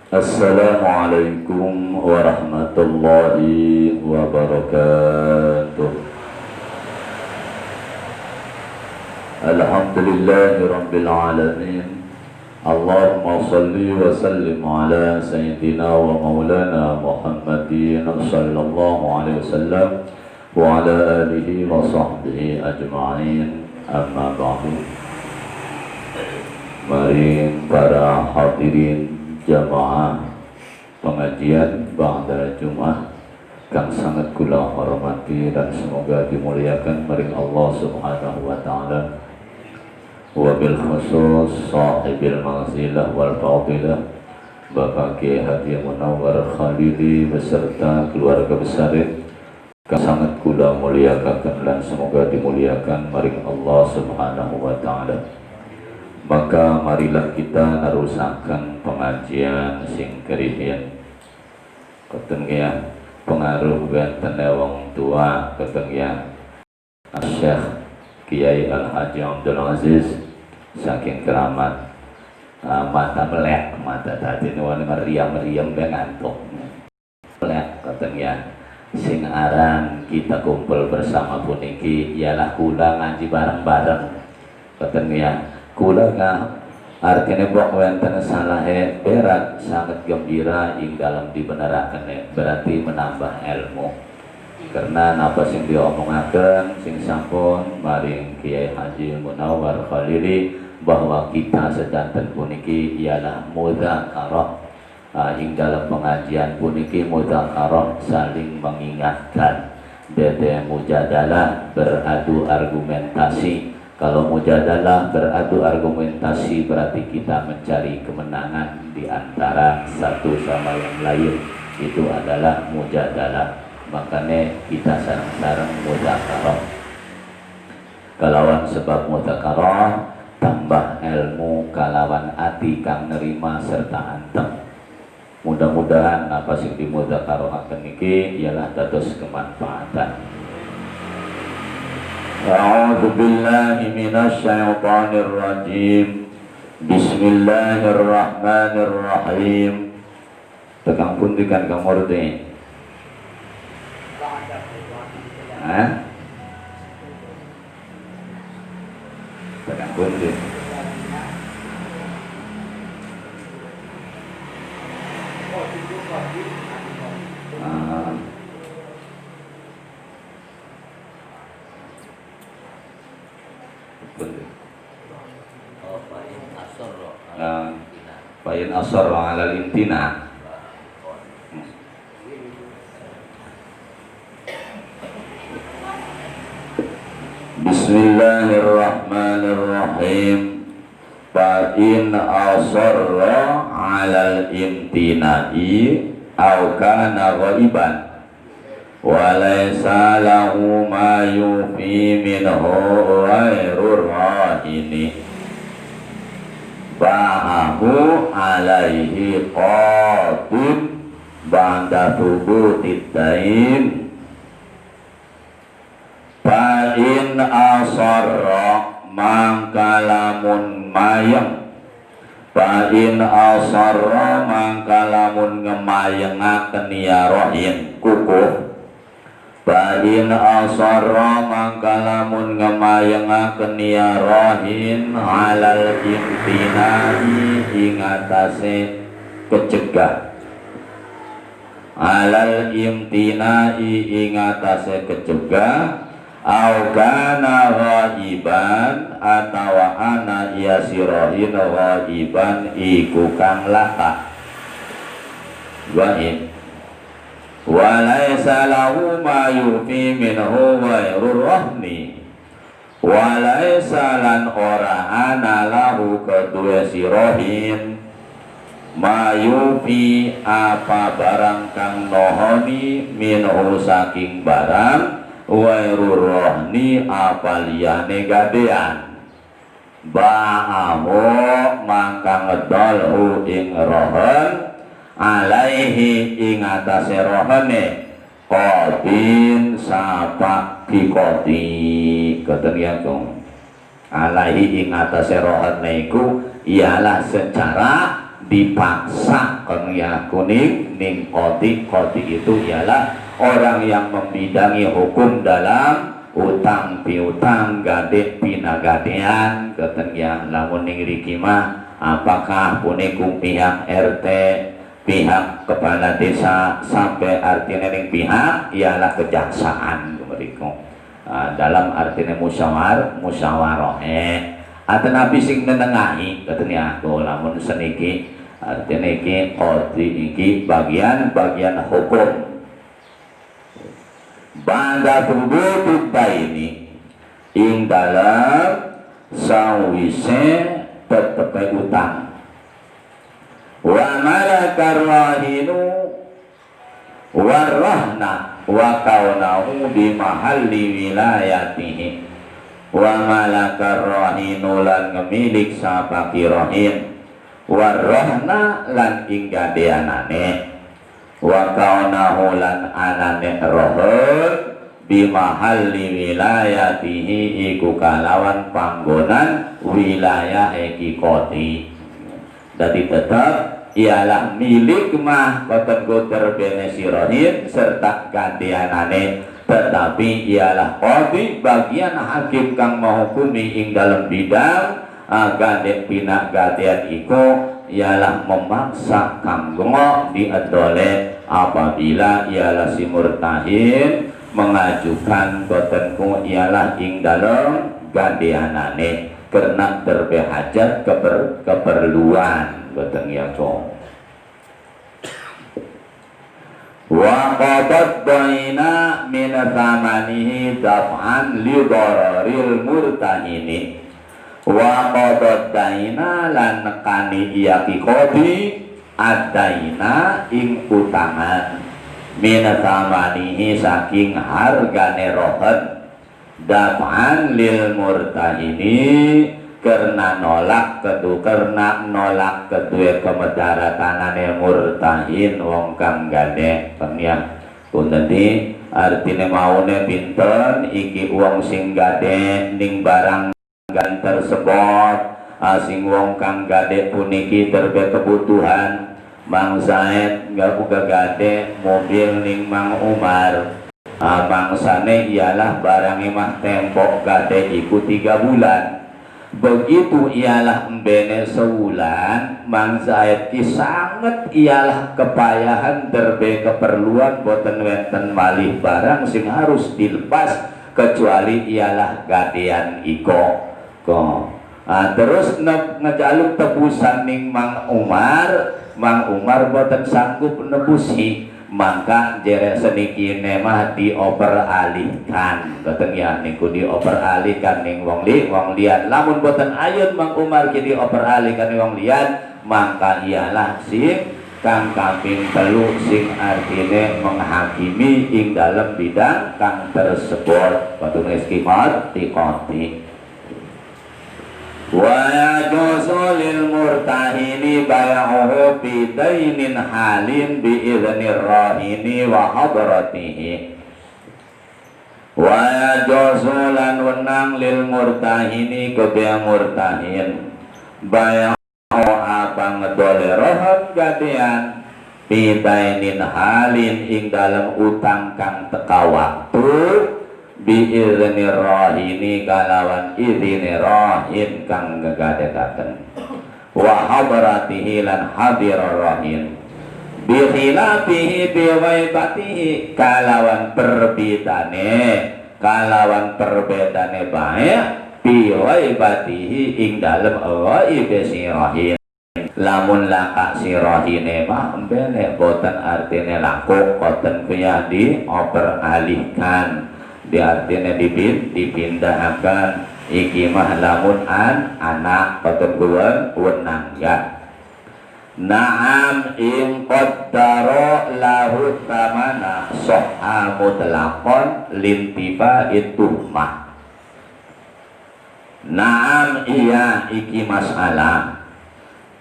Assalamualaikum warahmatullahi wabarakatuh. Alhamdulillahi rabbil alamin. Allahumma salli wa sallim ala sayyidina wa maulana Muhammadin sallallahu alaihi wasallam wa ala alihi wa sahbihi ajma'in. Amma ba'du. Mari para hadirin jamaah pengajian ba'da Jumat kang sangat kula hormati dan semoga dimuliakan maring Allah Subhanahu wa taala. Wabil khusus sahibil manzilah wal fadilah Bapak Kiai Haji Munawwar Khalili beserta keluarga besar kang sangat kula muliakan dan semoga dimuliakan maring Allah Subhanahu wa taala. Maka marilah kita narusakan pengajian sing kerihian keteng ya pengaruh wonten wong tua keteng ya Syekh Kiai Al-Haji Abdul Aziz saking keramat mata melek mata tadi nuwun meriam-meriam ben ngantuk melek keteng ya sing aran kita kumpul bersama puniki ialah kula ngaji bareng-bareng keteng ya kula artinya bok wenten salahe berat sangat gembira ing dalam dibeneraken berarti menambah ilmu karena napa sing diomongaken sing sampun maring Kiai Haji Munawwar Khalili bahwa kita sedanten puniki ialah mudzakarah ing dalam pengajian puniki mudzakarah saling mengingatkan bete mujadalah beradu argumentasi. Kalau mujadalah beradu argumentasi berarti kita mencari kemenangan di antara satu sama yang lain. Itu adalah mujadalah. Makanya kita sareng-sareng mudzakarah. Kalawan sebab mudzakarah tambah ilmu kalawan ati kang nerima serta anteng. Mudah-mudahan apa sing dimudzakarahkeun niki ialah dados kemanfaatan. A'udzu billahi minasy syaithanir rajim. Bismillahirrahmanirrahim. Tegang pundi kan kamur teh? Hah? Tegang pundi? Fa'in asar ala intina. Bismillahirrahmanirrahim. Fa'in asar ala imtina'i au kana ghaiban wa laysa lahu ma yufi minhu ghairur rahini ba'ahu alaihi qatib ba'da thubutid dain fa'in asarra mangkalamun mayang fa'in asarra mangkalamun ngemayengaken ya rohin kukuh fa'in asarra mangkalamun ngemayengaken ya rohin alal imtinai ingatase kecegah alal imtinai ingatase kecegah au kana ghaiban atawa ana yasirohin ghaiban iku kang laka ghaib wa laysa lahu ma yufi minhu ghairur rahmi wa laysa lan ora ana lahu kedua sirohin ma yufi apa barang kang nohoni minhu saking barang ghairur rahmi apa liyane gadean ba'ahu maka ngedolhu ing rohen alaihi ing atase rohane qadin sapa kikoti keteniatung alaihi ing atase rohane iku ialah secara dipaksa kan ya kuning ning qadi itu ialah orang yang membidangi hukum dalam utang piutang gade pinagadean keten ya lamun ning riki mah apakah puniku pihak RT pihak kepala desa sampai artinya ning pihak ialah kejaksaan mereka dalam artinya musyawarah atau nabi sing nenengahi katanya aku lamun seniki artinya iki qadi iki bagian hukum banda tubuh ini ing dalam sawise tetepe utang wa malakar rahinu warahna wa kaunahu di mahalli wilayatihi wa malakar rahinu lan ngemilik sapaki rohin warahna lan ing gadeanane wa kaunahu lan anane rohun di mahalli wilayatihi iku kalawan panggonan wilayah eki kodi jadi tetap ialah milik mah koten goter bene sirohin serta gadeanane tetapi ialah qadi bagian hakim kang menghukumi ing dalam bidang gade pinak gadean iku ialah memaksa kanggo diadole apabila ialah si murtahin mengajukan botenku ialah ing dalam gadeanane karena terbehajat keperluan boten ya cong wa qadat baina min thamanihi daf'an li dararil murtahini wa qadat daina lan nekani iya ki qadi adaina ing utangan min thamanihi saking hargane rohen daf'an lil murtahini karena nolak kedua kemedaratanane murtahin wong kang gade penya punten di artine maune pinten iki wong sing gade ning barang gan tersebut sing wong kang gade puniki terbe kebutuhan Mang Said nggak buka gade mobil ning Mang Umar bangsane ialah barang mah tempok gade iku 3 bulan begitu ialah mbene sewulan Mang Said ki sanget ialah kepayahan terbe keperluan boten wenten malih barang sing harus dilepas kecuali ialah gadean iko terus ngejaluk tebusan ning Mang Umar boten sanggup nebusi maka jere seniki nemah dioper alihkan boten ya niku dioper alihkan ning wong lian lamun boten ayun Mang Umar ki dioper alihkan ning wong lian maka ialah sing kang kaping 3 sing artine menghakimi ing dalam bidang kang tersebut boten istiqot tiqoti wa yajuzu lil murtahini bay'uhu bi dainin halin bi idznir rahini wa hadratihi wa yajuzu lan wenang lil murtahini kedua murtahin bay'uhu apa ngedole rohan gadean bi dainin halin ing dalam utang kang teka waktu bi'izni rahini kalawan idzni rahin kang gegadekaken wa hadratihi lan hadir rahin bi khilafihi bi ghaibatihi kalawan perbedane bae bi ghaibatihi ing dalem ghaib si rahin lamun laka si rahine mah embene boten artine laku boten kuya dioper alihkan di artinya dipindahkan iki mah lamun anak keteguan wenang ya na'am in qaddara lahu tamana soha mutlaqon lintifa itu mah na'am iya iki masalah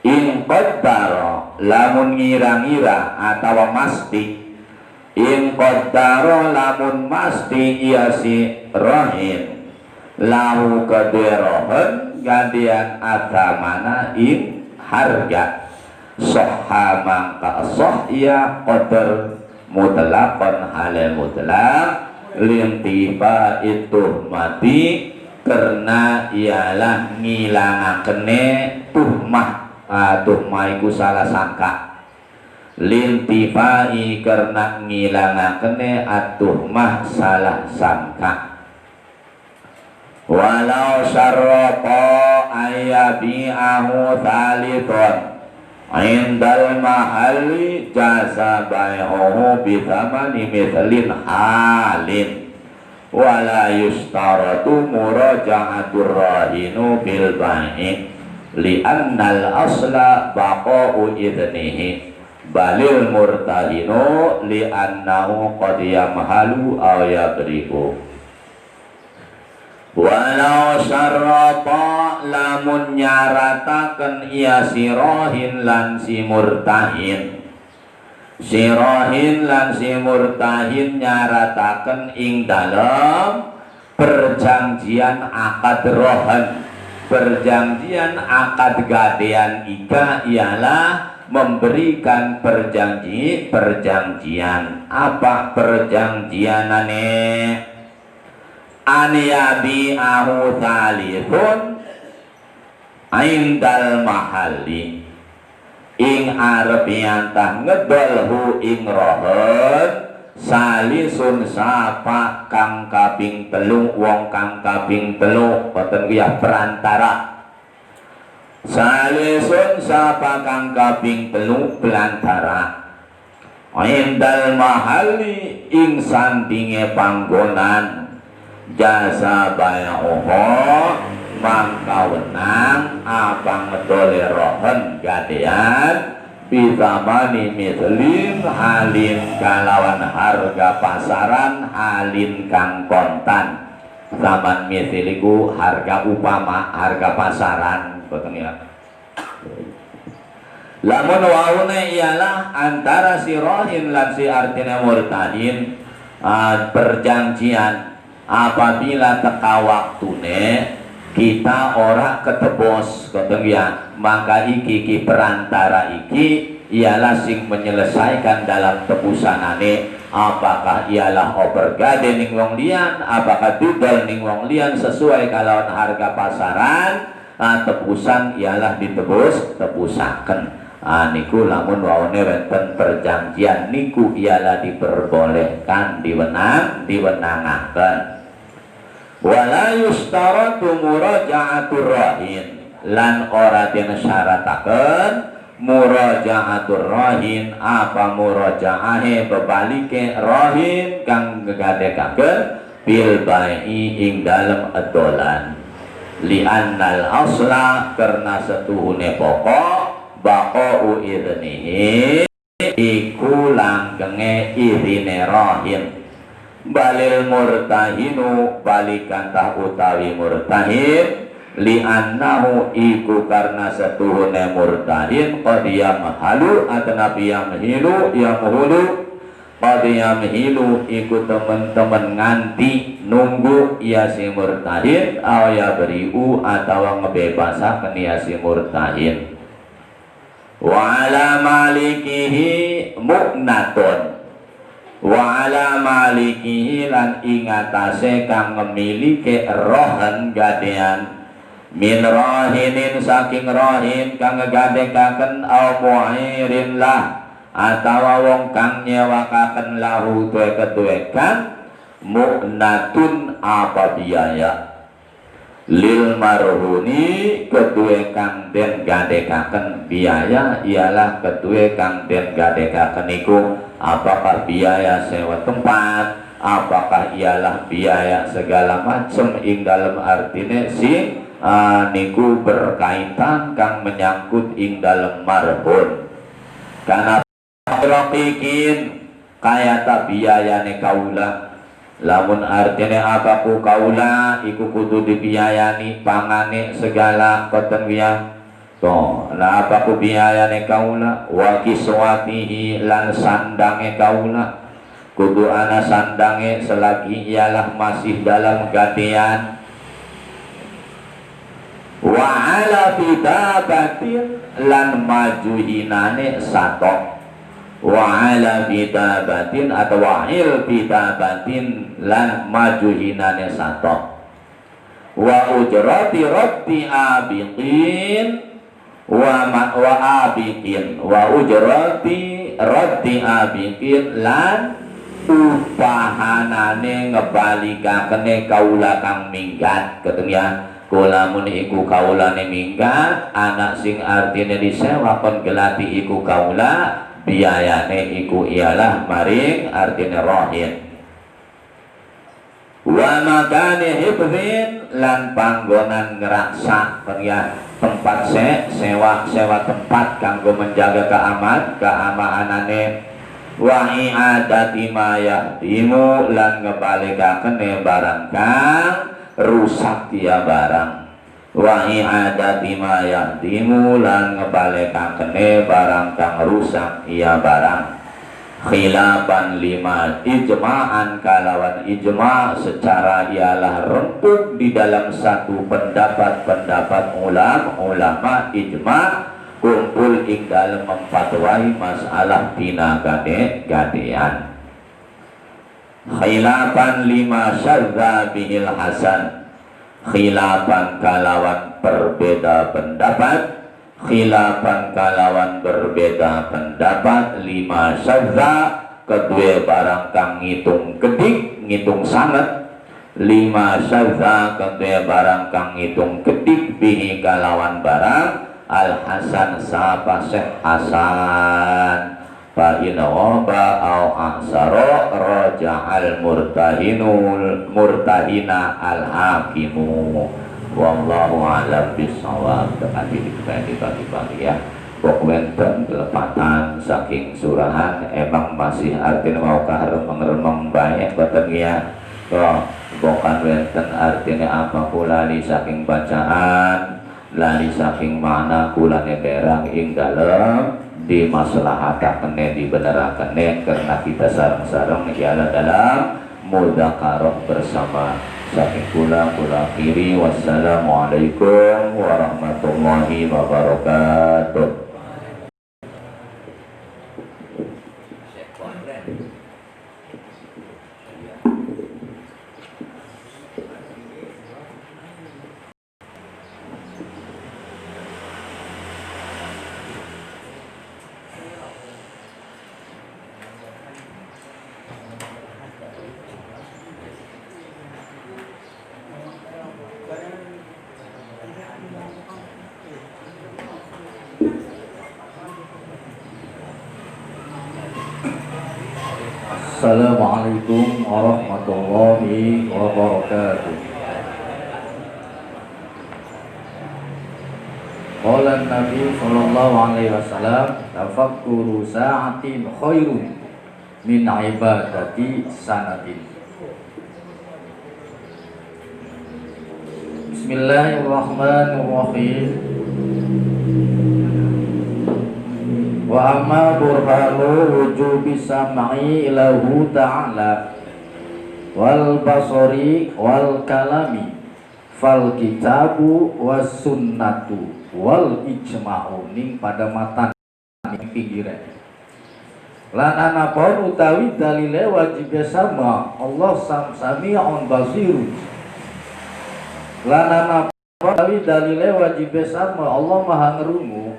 in qaddara lamun ngira-ngira atau masti in qaddara lamun masti iya si rohin lahu kedua rohen gandian agamana in harga sahha mangka sah ya qadar mutlaqan hale mutlaq lintifa itu mati karena ialah ngilangakene tuhmah. Tuhmah iku salah sangka, lintifai karena ngilangakene atuhmah salah sangka. Walau syarrata ayabi'ahu thalithon indal mahalli jasa bai'uhu bithamani mithlin halin wala yustaratu muraja'atur rahinu bil bai'i li'annal asla baqa'u idnihi balil murtahinu li'annahu qad yamhalu aw yabri'u. Walau syarrata lamun nyarataken iya sirohin lan si murtahin, sirohin lan si murtahin nyarataken ing dalam perjanjian akad rohan. Perjanjian akad gadean ika ialah memberikan perjanjian. Apa perjanjianane? Aniyabi ahu thalithun indal mahalli ing arep yantah ngedolhu ing rohen salisun sapa kang kaping telu wong kang kaping telu boten kaya perantara. Salisun sapa kang kaping telu pelantara indal mahalli ing sandinge panggonan jasa bai'uhu mangka wenang apa ngedole rohen gadean bitamani mithlin halin kalawan harga pasaran halin kang kontan. Zaman mithliku harga upama, harga pasaran boten ya. Lamun waune ialah antara si rohin lan si artina murtadin perjanjian. Apabila teka waktune kita ora ketebos ya, maka iki perantara iki ialah sing menyelesaikan dalam tebusanane. Apakah ialah oper gade ning wong liyan, apakah didol ning wong liyan sesuai kalawan harga pasaran. Tebusan ialah tebusaken. Niku lamun waone wonten perjanjian niku ialah diperbolehkan diwenangaken. Wala yustaratu muraja'atur rahin lan ora den syarataken muraja'atur rahin apa muraja'ahe bebalike rahin kang gegadekaken bil bai'i ing dalem adolan li'annal asla karena setuhune pokok baqa'u idnihi iku langgenge irine rahin balil murtahinu balikan tah utawi murtahin li'annahu iku karena setuhune murtahin qad yamhalu atnabi yamhilu qad yamhilu iku temen-temen nganti nunggu ya si murtahin aw ya beriu atawa ngebebasaken ya si murtahin. Wa ala malikihi mu'natun wa ala malikihi lan ingatase kang memiliki rohan gadean min rohinin saking rohin kang ngegadekaken au mu'irin lah atawa wong kang nyewakaken lahu tuwe-tuwekan mu'natun apa biaya lil marhuni kedue kang den gadekaken biaya ialah kedue kang den gadekaken iku apakah biaya sewa tempat, apakah ialah biaya segala macam ing dalam artine si niku berkaitan kang menyangkut ing dalam marhun karena raqiqin kaya ta biayane kaula. Lamun artine apaku kaula iku kudu dibiayani pangane segala koten wiyang to la apaku biayane kaula wa kiswatihi lan sandange kaula kudu ana sandange selagi ialah masih dalam gadean wa ala bitabatin lan majuhinane satok, wa ala bitabatin atau wa'il bitabatin lan majuhinane satok, wa ujrati raddi abiqin wa abiqin wa ujrati raddi abiqin lan upahanane ngebalikakene kaula kang minggat. Ketengnya kula muni iku kaulane minggat, anak sing artine disewa kon gelati iku kaula, biayane iku ialah maring artine rohin. Wa makane hifzin lan panggonan ngeraksa pengia tempat sewa tempat kanggo menjaga keamanane. Wa i'adati ma yahdimu lan ngebalikakene barang kang rusak dia barang. Wa i'adati ma yahdimu lan ngebalikakene barang kang rusak ia barang. Khilafan lima ijma'an kalawan ijma' secara ialah rempuk di dalam satu pendapat ulama ijma' kumpul ing dalam memfatwai masalah tina gadean. Khilafan lima syadza bihil hasan, khilafan kalawan berbeda pendapat, khilafan kalawan berbeda pendapat lima syadza kedua barang kang ngitung kedik ngitung sangat, lima syadza kedua barang kang ngitung kedik bihi kalawan barang al hasan sapa Syekh Hasan fa in waba au aksara raja al murtahina al hakimu. Wallahu a'lam bishawab. Tadi dibagi ya. Kok wenten lepatan saking surahan emang masih artinya mau remeng-remeng baik boten ya. Kok bukan wenten artinya apa kulali saking bacaan, lari saking mana kulane derang ing dalem di maslahatakene dibenerakene karena kita sareng-sareng ialah dalam mudzakarah bersama. Saking kula akhiri, wassalamualaikum warahmatullahi wabarakatuh. Assalamualaikum warahmatullahi wabarakatuh. Qala Nabi sallallahu alaihi wasallam, tafakkuru sa'atin khairun min ibadati sanatin. Bismillahirrahmanirrahim. Wa amma burhanu wujubi sam'i lahu ta'ala wal basari wal kalami fal kitabu was sunnatu wal ijma'u ning pada matan ning pinggiran lan anapun utawi dalile wajib sama Allah sami'un basirun lan anapun utawi dalile wajib sama Allah maha ngrungu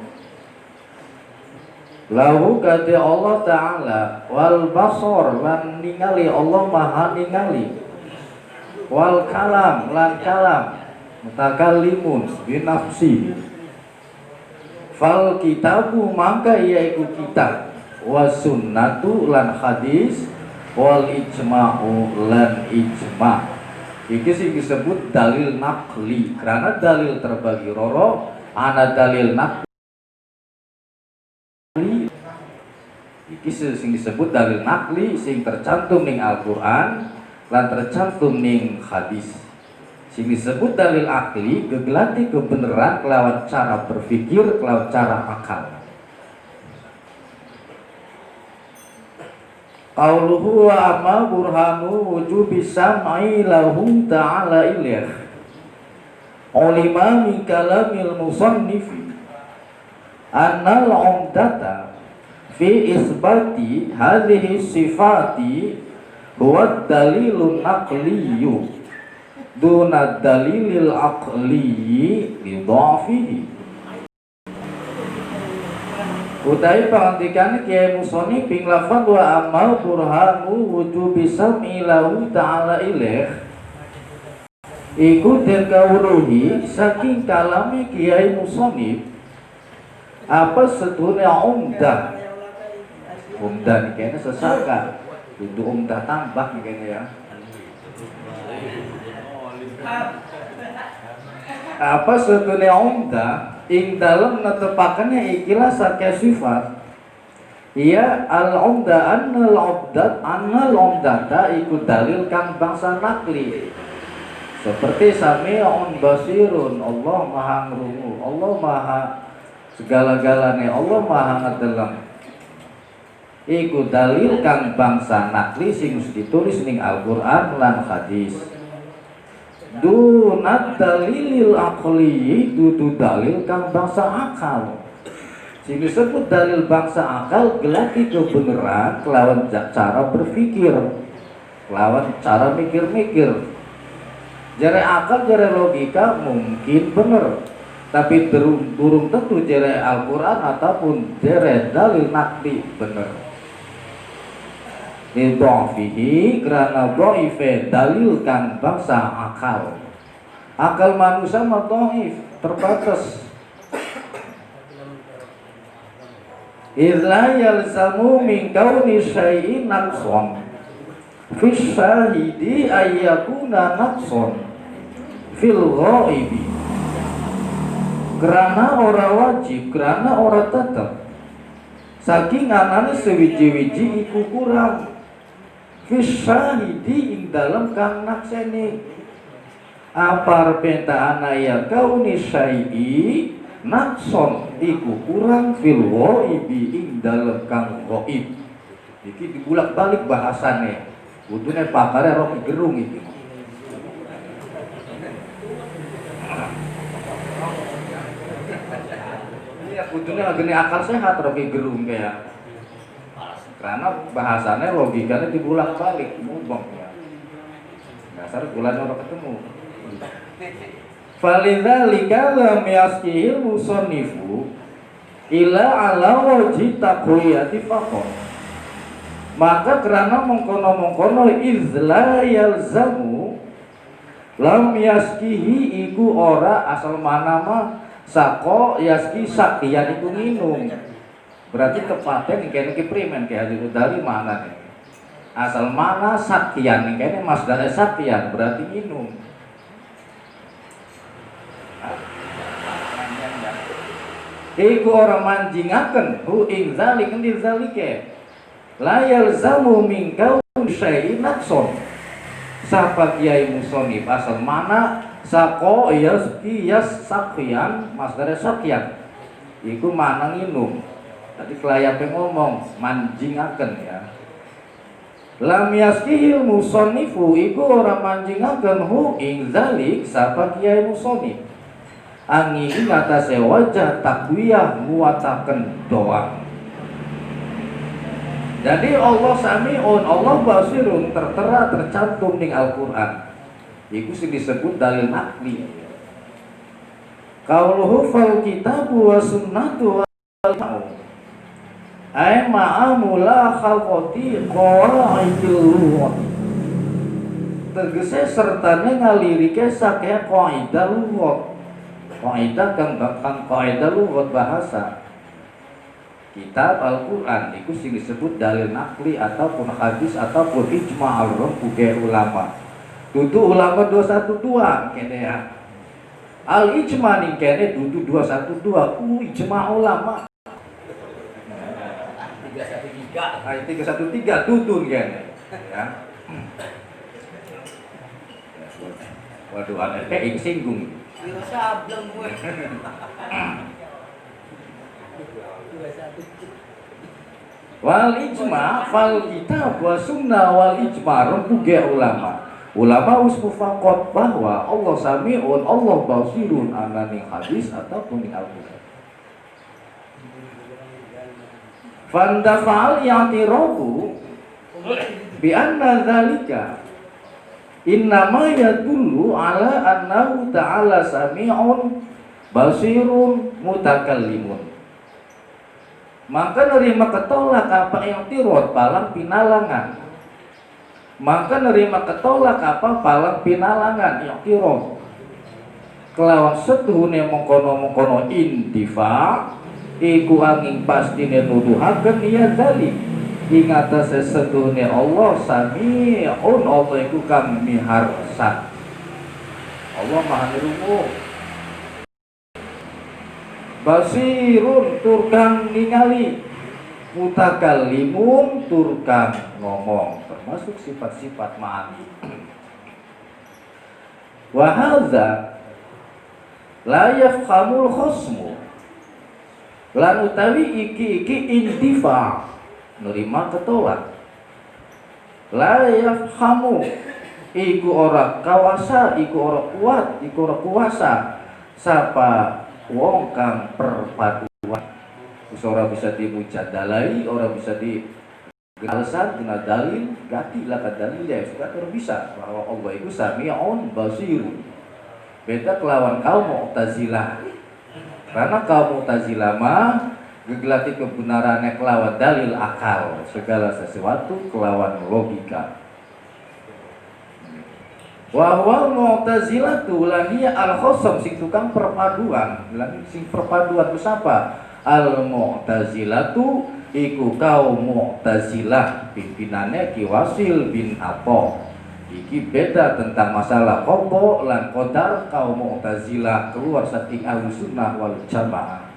lahu kati Allah Ta'ala wal basor lan ningali Allah maha ningali wal kalam lan kalam mutakallimun binafsi fal kitabu maka yaiku kitab was sunnatu lan hadis wal ijma'u lan ijma' iki sing disebut dalil naqli karena dalil terbagi roro ana dalil naqli iki sing disebut dalil nakli sing tercantum ning Al-Qur'an lan tercantum ning hadis. Sing disebut dalil akli gegelati kebenaran kelawan cara berpikir kelawan cara akal. Qauluhu wa amma burhanu wujubi sam'i lahu ta'ala ilayh. ulima min kalamil musannifi annal umdata fi isbati hadhihi sifati huwa dalilun naqliyyu duna dalilil aqliyyi li dhafihi. Utai pangantikan Kiai Musoni ping lafaz wa amal burhanu wujubi sam'i lahu ta'ala ilaih iku den kawruhi saking kalame Kiai Musoni apa setune umdah nih kayaknya sesaka itu umdah tambah nih kayaknya ya apa setune umdah ing dalam netepakannya ikilah saking sifat iya al-umdah annal umdata iku dalil kang bangsa nakli seperti sami'un basirun, Allah maha ngrungu, Allah maha segala-galanya, Allah maha ngedeleng. Iku dalil kang bangsa nakli sing ditulis ning Al-Qur'an lan hadis. Dunat dalilil aqli dudu dalil kang bangsa akal. Sing disebut dalil bangsa akal gelati kebenaran kelawan cara berpikir, kelawan cara mikir-mikir. Jare akal, jare logika mungkin bener, tapi durung tentu jare Al-Quran ataupun jare dalil nakli bener. Lidhafihi karena dha'ife dalil kang bangsa akal. Akal manusia mah dhaif, terbatas. Idza yalzamu min kauni syai'in naqson fi syahidi ayyakuna naqson fil ghaibi. Karena ora wajib, karena ora tetep saking anane sewiji-wiji iku kurang fi syahidi ing dalem kang nakseni apa penta anaya kauni syai'i nakson iku kurang fil ghaibi ing dalem kang ghaib. Iki dibulak-balik bahasane. Kudune pakare Rocky Gerung iki. Ya kudune gini akal sehat Rocky Gerung kayak. Karena bahasanya logikanya dibulak-balik, mubong ya. Dasar bulan orang ketemu. Falidzalika lam yaskihil musannifu ila ala wajhi taqwiyati faqat. Maka karena mengkono-mengkono izla yalzamu lam yaskihi iku ora asal mana mah sako yaski saktian iku minum. Berarti tepatnya nih kayaknya primen kayak Haji dari mana nih? Asal mana saktian nih kayaknya masdarnya saktian berarti minum. Iku orang manjingaken hu ing zalik endil zalike la yalzamu min kaun syai'in naqson. Sapa Kiai Musonif asal mana sako yas sakyan masdare sakyan iku mana nginum. Tadi kelayape ngomong manjingaken ya. Lam yaskihil musonnifu iku ora manjingaken hu ing zalik sapa Kiai Musonif. Angin ngatasi wajah takwiyah muataken doang. Jadi Allah sami'un, Allah basirun tertera tercantum ning Al-Qur'an. Iku sing disebut dalil nakli. Qauluhu fal kitabu wa sunnatu wal ay ma'amula khalqati qawaidul. Tegese sertane ngalirike saking qaidah lughah. Kaidah kang kaidah lugat bahasa. Kitab Al-Quran itu sing disebut dalil nakli ataupun hadis ataupun ijma' al-rumpuke ulama. Dudu ulama 212 kene ya. Al-ijma' ning kene dudu 212 ijma' ulama. 313 dudu kene ya. Waduh aneh kayak singgung. Wal ijma fal kitab wa sunnah wal ijma rumpuge ulama Ulama usmufakot bahwa Allah sami'un, Allah basirun, anani hadis ataupun di Al-Quran. Fandafa'al ya'tirabu bi anna dzalika innama yadullu ala annahu ta'ala sami'un basirun mutakallimun. Maka nerima ketolak apa yang tirot palang pinalangan. Maka nerima ketolak apa palang pinalangan yang tirot. Kelawan setuhune mengkono-mengkono intifa iku angin pastine nuduhaken ya dalik ing atase setuhune Allah sami'un, Allah iku kang miharsa. Allah maha nirungu. Basirun turkang ningali, mutakallimun turkang ngomong, termasuk sifat-sifat ma'ani. Wa hadza la yafhamul khosmu, lan utawi iki intifa nerima ketolak. La yafhamu iku ora kawasa, iku ora kuat, iku ora kuasa sapa wong kang perpaduan. Ora bisa dimujadalai, ora bisa di alasan guna dalil, gati lah dalil ya sudah bisa bahwa Allah itu sami'un basirun. Beda kelawan kaum Mu'tazilah. Karena kaum Mu'tazilah mah gegelati kebenarannya kelawan dalil akal, segala sesuatu kelawan logika. Wahwa Mu'tazilah tu lania al-khosam sing tukang perpaduan. Sing perpaduan itu siapa? Al-Mu'tazilah tu iku kaum Mu'tazilah pimpinannya Ki Wasil bin Atha. Iki beda tentang masalah qada lan qadar. Kaum Mu'tazilah keluar saking Ahlussunnah wal Jamaah.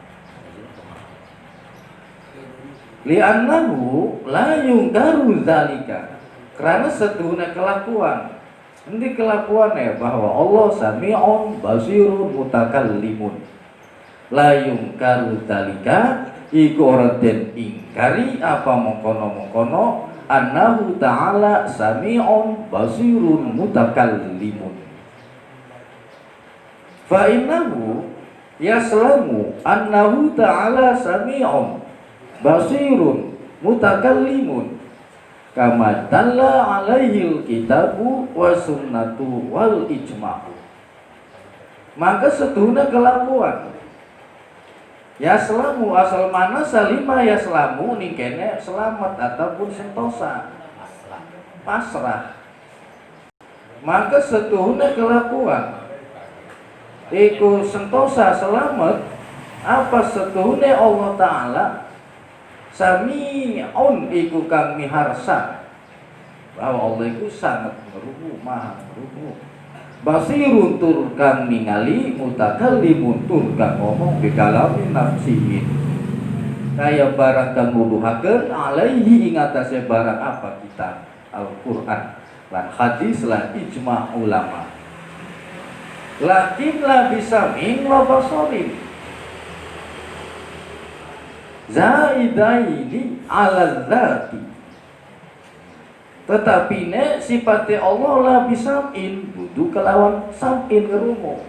Li'annahu la yungkaru dzalika. Karena setuhuna kelakuan. Nanti kelakuannya bahwa Allah sami'un basirun mutakallimun. La yungkaru dzalika iku ora den ingkari apa mengkono-mengkono annahu ta'ala sami'un basirun mutakallimun. Fa innahu yaslamu annahu ta'ala sami'un basirun mutakallimun kama dalla alaihil kitabu wa sunnatu wal ijma'u. Maka setuhuna kelakuan ya selamu asal mana salima ya selamu ningkene selamat ataupun sentosa pasrah. Maka setuhuna kelakuan iku sentosa selamat apa setuhune Allah Ta'ala sami'un iku kang miharsa, bahwa Allah itu sangat ngeruhu, maha ngeruhu. Basirun tur kang ningali, mutakallimun tur kang ngomong bikalami nafsihin. Kaya barang kang nuduhaken alaihi ing atase barang apa kita Al-Qur'an lan hadis lan ijma' ulama. Lakin la bisa min wa basarin zaidaini ala dzati. Tetapi ne sifatnya Allah la bisam'in budu kelawan sam'in ngerumu.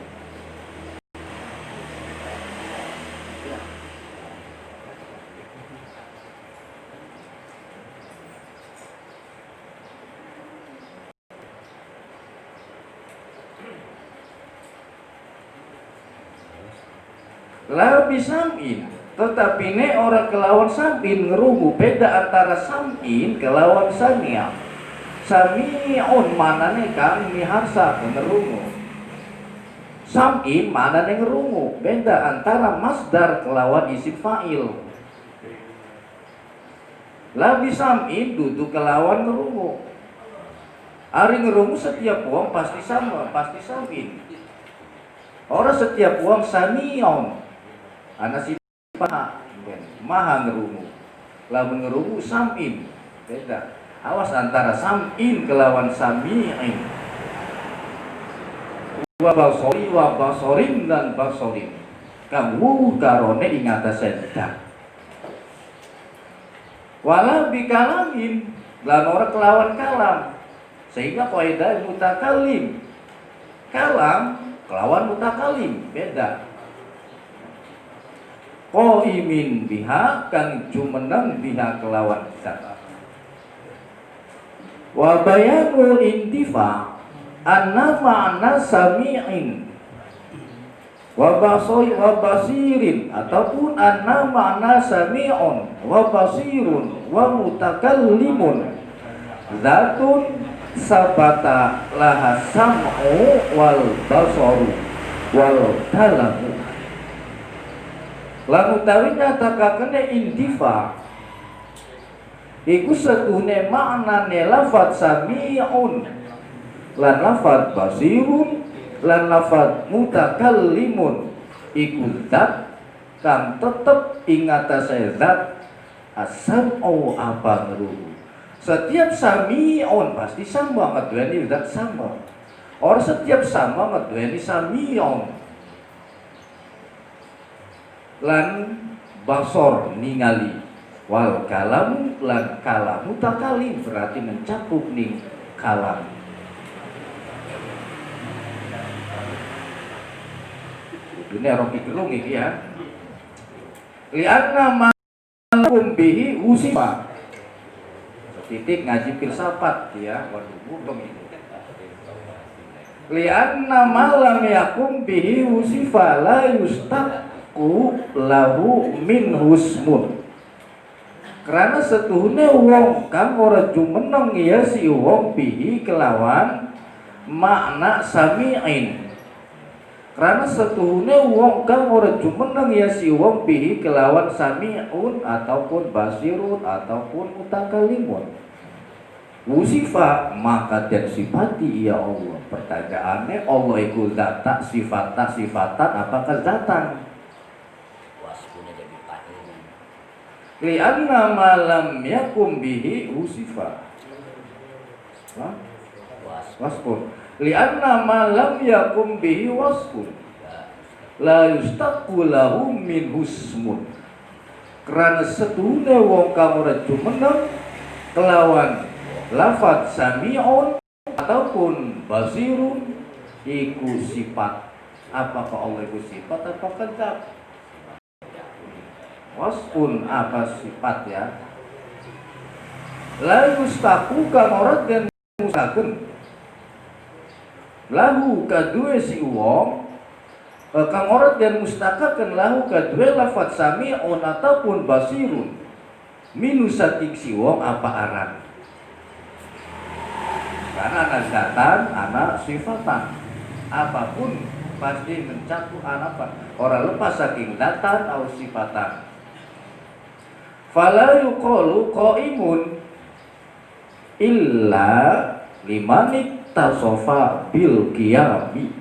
La bisam'in, tetapi ne orang kelawan sam'in ngerumu. Beda antara sam'in kelawan sami'a. Sami'un manane kang miharsa ngerumu. Sam'in manane ngerumu. Beda antara masdar kelawan isim fa'il. La bisam'in duduk kelawan ngerumu. Ari ngerumu setiap uang pasti sama, pasti sam'in. Orang setiap uang sami'un. Anak sifat maha ngerumu. Lawan ngerumu sam'in. Beda. Awas antara sam'in kelawan sami'in. Wa basori wa basorin dan basorin. Kamu karone ingata sendak. Wala bikalamin lan ora kelawan kalam. Sehingga kaidah mutakalim, kalam kelawan mutakalim beda. Qaimin biha kang jumeneng biha kelawan zat. Wa bayanul intifa anna ma'na sami'in wa basirin ataupun anna ma'na sami'un wa basirun wa mutakallimun zatun sabata laha sam'u wal basaru wal kalamu. Lan utawi nyatakaken intifa iku setuhne maknane lafadz sami'un lan lafadz basirun lan lafadz mutakallimun iku zat kang tetep ing atase zat as-sam'u apa ngeruhu. Setiap sami'un pasti sama ngeduweni zat sama. Or setiap sama ngeduweni sami'un. Lan basor ningali wal kalam lan kalam mutakalim berarti mencakup ning kalam. Ini roki gelung iki ya. Lianna ma'akum bihi usifa. Titik ngaji filsafat ya. Waduh, butung ini. Lianna malam yakum bihi usifa la yustaqu lahu min husmun. Karena setuhune wong kang ora jumeneng ya si wong bihi kelawan makna sami'in. Karena setuhune wong kang ora jumeneng ya si wong bihi kelawan sami'un ataupun basirun ataupun mutakallimun. Usifa maka dan sifati ya Allah. Pertanyaannya Allah iku zat sifatan apakah zatan? Wasfuna jadi fa'il. Lianna malam yakum bihi usifa. Wasfun. Lianna malam yakum bihi wasfun. La yustaqu lahu min husmun. Karena setuhune wong kang ora jumeneng kelawan lafadz sami'un ataupun basirun iku sifat. Apakah Allah iku sifat apakah zat? Wasfun apa sifat ya? La yustaqu kang ora den musaken lahu kadue si wong kang ora den mustaqaken lahu kadue lafadz sami'un ataupun basirun minus saking si wong apa aran. Karena anak zatan, anak sifatan. Apapun pasti mencakup apa? Orang lepas saking zatan atau sifatan. Fala yuqalu qaimun illa liman tasofa bil qiyami.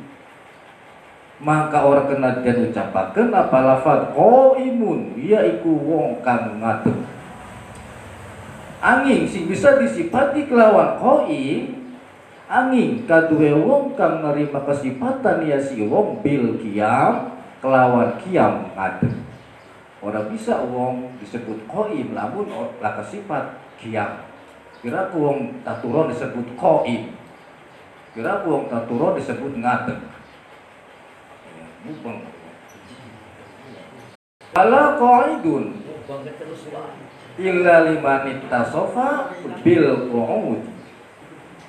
Maka orang kena den ucapaken apa lafaz qaimun yaiku wong kang ngadeg. Angin sing bisa disifati kelawan qaim angin kaduwe wong kang nerima kesifatan ya si wong bil qiyam kelawan qiyam ngadeg. Ora bisa wong disebut qaim lamun ora kesifat qiyam. Kira wong taturon disebut qaim. Kira wong taturon disebut ngadeg. Mubeng. Ala qaidun Mubeng terus wae. illa liman ittasofa bil qu'ud.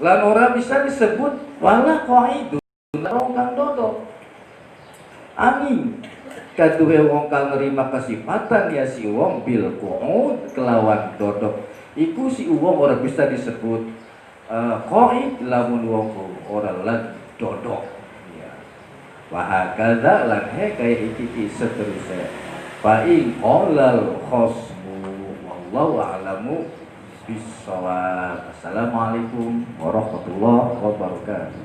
Lan ora bisa disebut wala qaidun wong kang dodok. Angin kaduwe wong kang nerima kesifatan ya si wong bil qu'ud kelawan dodok. Iku si wong ora bisa disebut qaid lamun wong ora lagi dodok. Ya. Wa hakadza lan he kaya iki seterusnya. Fa in qallal khosmu wallahu a'lamu bissawab. Assalamualaikum warahmatullahi wabarakatuh.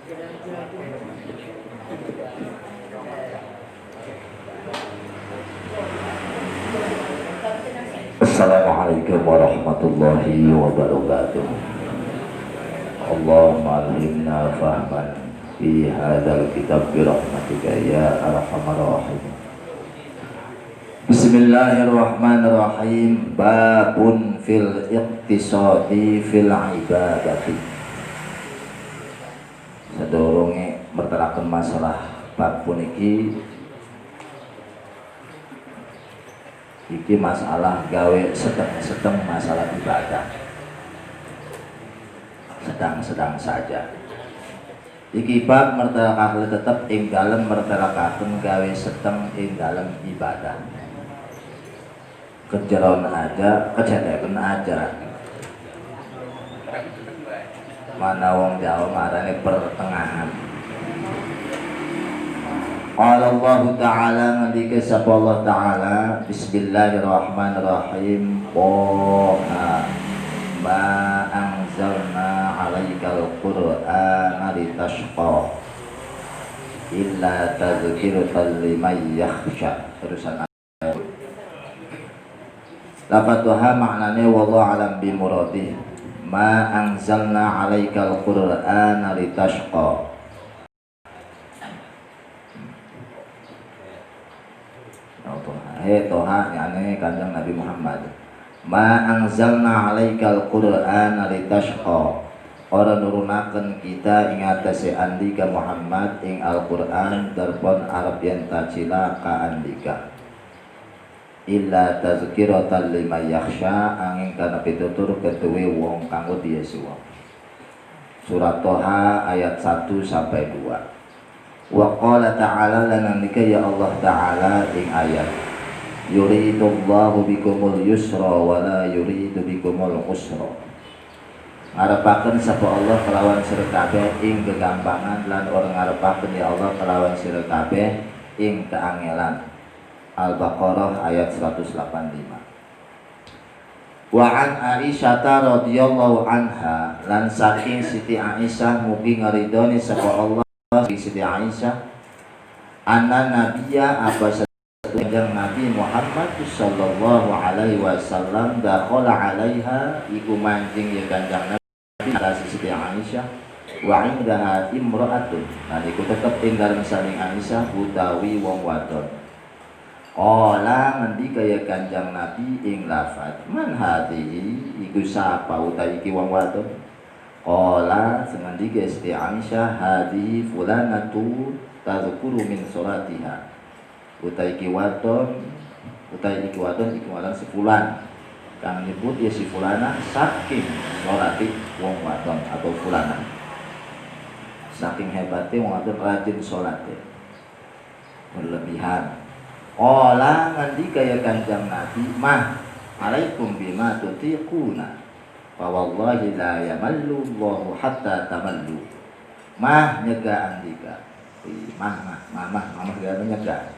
Assalamualaikum warahmatullahi wabarakatuh. Allahumma alhimna fahman fi hadzal kitab bi rahmatika ya arhamar rahimin. Bismillahirrahmanirrahim. Babun fil iqtisadi fil ibadati. Sadurunge mertelaken masalah bab puniki iki masalah gawe sedang masalah ibadah, sedang saja. Iki bab mertelakaken tetep ing dalem mertelakaken gawe sedang ing dalem ibadah. Kejeron aja, kecedeken aja. Mana wong Jawa marane pertengahan. Qala Allah Ta'ala, ngendika sapa Allah Ta'ala, Bismillahirrahmanirrahim. Qoha ma anzalna 'alaikal Qur'ana litashqa illa tadhkiratan liman yakhsha. Terusan ayat. Lafatuha maknane wallahu alam bi muradih. Ma anzalna 'alaikal Qur'ana litashqa. Toha yakni kanjeng Nabi Muhammad. Ma anzalna 'alaikal Qur'ana litashqa. Ora nurunaken kita ing atase andika Muhammad ing Al-Qur'an darpon arep yen cilaka andika. Illa tazkiratan liman yakhsha, angin kana pitutur ketuwe wong kanggo diyasuwa. Surat Toha ayat 1 sampai 2. Wa qala ta'ala lan ya Allah Ta'ala ing ayat yuridullahu bikumul yusra wa la yuridu bikumul usra. Ngarepaken sapa Allah kelawan sira kabeh ing kegampangan lan ora ngarepaken ya Allah kelawan sira kabeh ing keangelan. Al-Baqarah ayat 185. Wa an Aisyah radhiyallahu anha, lan saking Siti Aisyah mugi ngaridoni sapa Allah Siti Aisyah anna nabiyya apa Kanjeng Nabi Muhammad sallallahu alaihi wasallam dakhala 'alaiha iku mancing ya Kanjeng Nabi ala Siti Aisyah wa indaha imra'atun. Nah iku tetep ing dalem saling Aisyah utawi wong wadon. Qala ngendika ya Kanjeng Nabi ing lafaz man hadhihi iku sapa utawi iki wong wadon. Qala ngendika Siti Aisyah hadhihi fulanatu tadhkuru min suratiha. Utai iki wadon iki malah si fulan kang nyebut ya si fulana saking sholati wong wadon atau fulana, saking hebatnya wong wadon rajin sholati berlebihan. Ola ngandika ya Kanjeng Nabi mah alaikum bima tutiquna wa wallahi la yamallu Allahu hatta tamallu. Mah nyegah andika mah gak nyegah.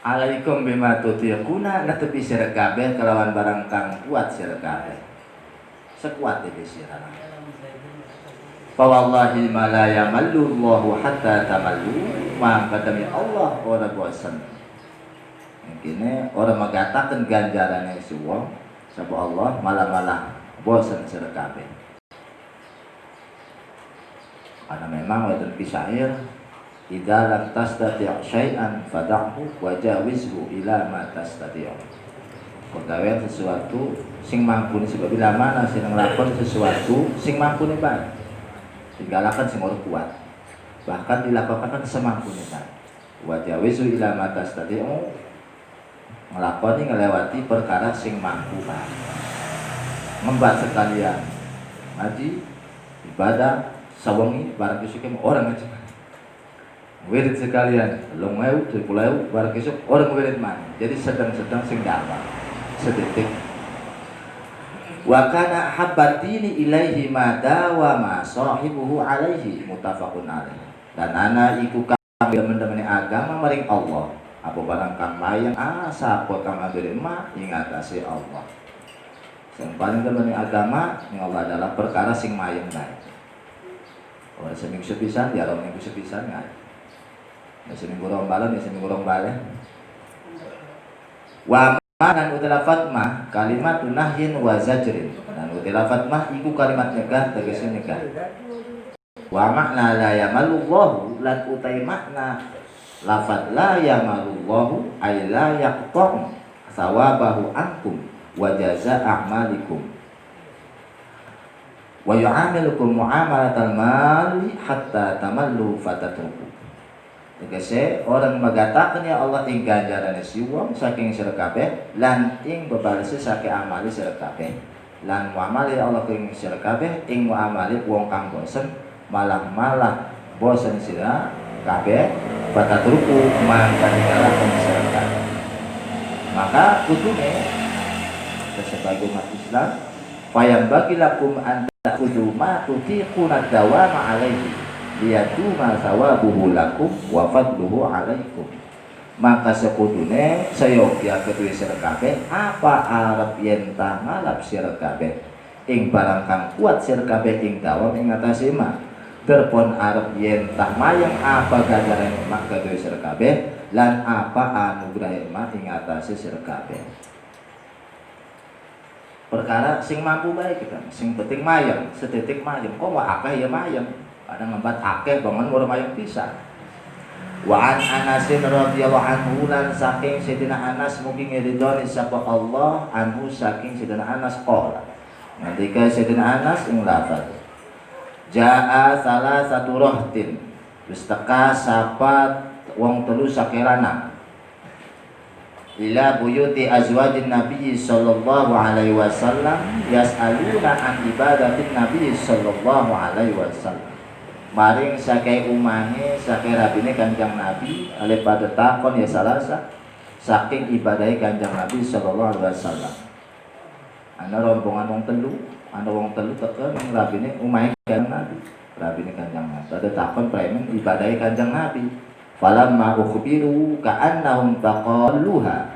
Alaikum bima tutiquna netepi sira kabeh kelawan barang kang kuat sira kabeh. Sekuat iki sira. Fa wallahi ma la yamallu Allahu hatta tamallu. Maka demi Allah ora bosan. Mungkin ora magataken ganjarane suwung sapa Allah malah bosan sira kabeh. Karena memang wonten pisair idza lam tastati' syai'an fad'hu wa jawizhu ila ma tastati'. Pegawai sesuatu sing mampu sebab bila mana sing nglakon sesuatu sing mampu bae. Tinggalkan sing ora kuat. Bahkan dilakukan semampunya bae. Wa jawizhu ila ma tastati'. Nglakoni ngelewati perkara sing mampu bae. Membuat sekalian ngaji ibadah sawangi barang besok orang aja wirid sekalian longew 10.000 barang besok orang wirid mana, jadi sedang-sedang sing dapat sedetik. Wa kana habbatini ilaihi ma dawama sahibuhu alaihi muttafaqun alaih. Dan ana iku kang demen-demene agama maring Allah apa barang kang mayang sapa kang abire ma ing atase Allah. Yang paling terpenting agama yang Allah adalah perkara sing mayem bae. Ora seminggu sepisan ya rong minggu sepisan ngaji. Ya seminggu rong balen ya seminggu rong balen. Wa dan utila fatmah kalimat nahyin wa zajrin. Dan utila fatmah iku kalimat nyegah tegese nyegah. Wa makna la yamalullahu lan utai makna lafad la yamalullahu ay la yaqtam sawabahu ankum wa jazaa a'malikum wa yu'amilukum muamalatal mali hatta tamallu fatatruku. Tegese orang magataken ya Allah ing ganjarane si wong saking sira kabeh lan ing bebalese saking amali sira kabeh lan muamale Allah ing sira kabeh ing muamale wong kang bosen malah bosen sira kabeh fatatruku mangka tingalaken sira kabeh. Maka kudune sebagai umat Islam fayam bagi lakum an ta'khudhu ma tutiquna dawama alaihi liyatuma sawabuhu lakum wa fadluhu alaikum. Maka sekudune sayogya kedue sira kabeh apa arep yen ta ngalap sira kabeh ing barang kang kuat sira kabeh ing dawam ing atase ma terpon arep yen tah mayang apa ganjarane mak kedue sira kabeh lan apa anugrahe mak ing atase sira kabeh. Perkara sing mampu baik kita, sing penting mayang, setitik mayang. Kok wa akeh ya mayang, kadang ngembat akeh bangun murah mayang pisan. Wa an Anasin radhiyallahu anhu lan saking Sayyidina Anas mugi ngeridoni sapa Allah anhu saking Sayyidina Anas qala. Nalika Sayyidina Anas ing lafaz jaa salah satu rohtin wis teka sapa wong telu sakirana ila buyuti azwajin Nabi sallallahu alaihi wasallam yas'aluna an ibadatin Nabi sallallahu alaihi wasallam. Maring sakai umahe sakai rabine Kanjeng Nabi ale pada takon ya salasa saking ibadahe Kanjeng Nabi sallallahu alaihi wasallam. Ana rombongan wong telu teken ning rabine umahe Kanjeng Nabi. Rabine Kanjeng Nabi pada takon premen ibadahe Kanjeng Nabi. Falamma ukhbiru ka'annahum taqalluha.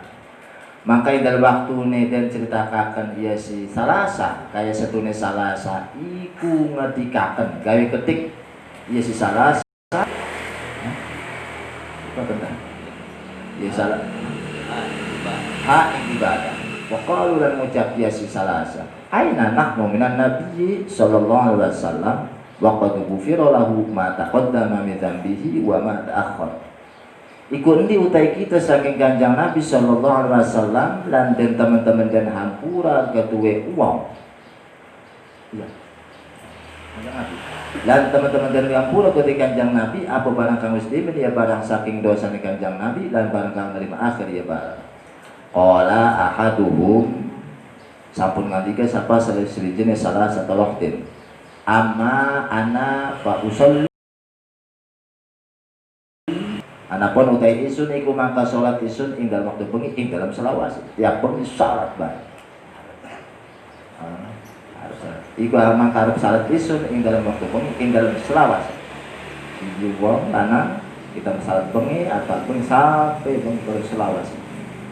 Maka dalam waktu ini dan ceritakan dia si salasa kayak setune salasa iku ngetikaken gawe ketik dia si salasa apa tentang dia salah ibadah waqalu lan ngucap dia si salasa aina nahnu minan nabiyyi sallallahu alaihi wasallam wa qad ghufira lahu ma taqaddama min dhanbihi wa ma ta'akhkhara. Iku endi utai kita saking Kanjeng Nabi sallallahu alaihi wasallam lan den teman-teman dan hampura ketuwe uang. Iya. Kanjeng Nabi. Lan teman-teman dan hampura ketika Kanjeng Nabi apa barang kang wis dimen ya barang saking dosane Kanjeng Nabi lan barang kang nerima akhir ya barang. Qala ahaduhum sampun ngandika sapa jenis salah satu waqtin. Amma ana fa usolli anapun utai isun iku mangka salat isun ing dalam waktu bengi ing dalam selawase tiap bengi salat bae. Iku mangka arep salat isun ing dalam waktu bengi ing dalam selawase. Iki wong lanang kita salat bengi atau bengi sampai bengi terus selawase.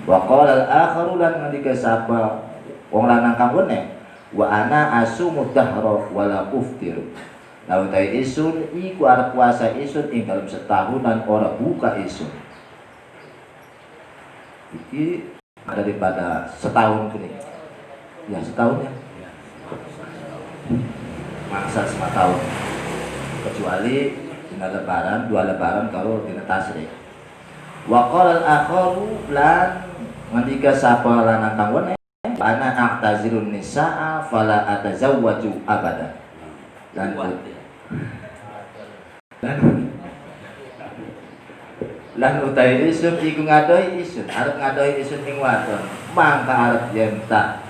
Wa qala al-akharu lan ngendika sapa wong lanang kang wene wa ana asumu dahra wala uftiru. Lalu tay isun iku arep puasa isun ing dalam setahun dan ora buka isun. Iki daripada setahun ini. Ya setahun ya. Mangsa 5 tahun. Kecuali dina lebaran, 2 lebaran kalau dina tasrik. Wa qala al-akharu lan ngendika sapa lanang kang wene ana a'tazirun nisaa fala atazawwaju abada. Lan utai isun iku ngadoi isun arep ngadoi isun ing wadon mangka arep yen tak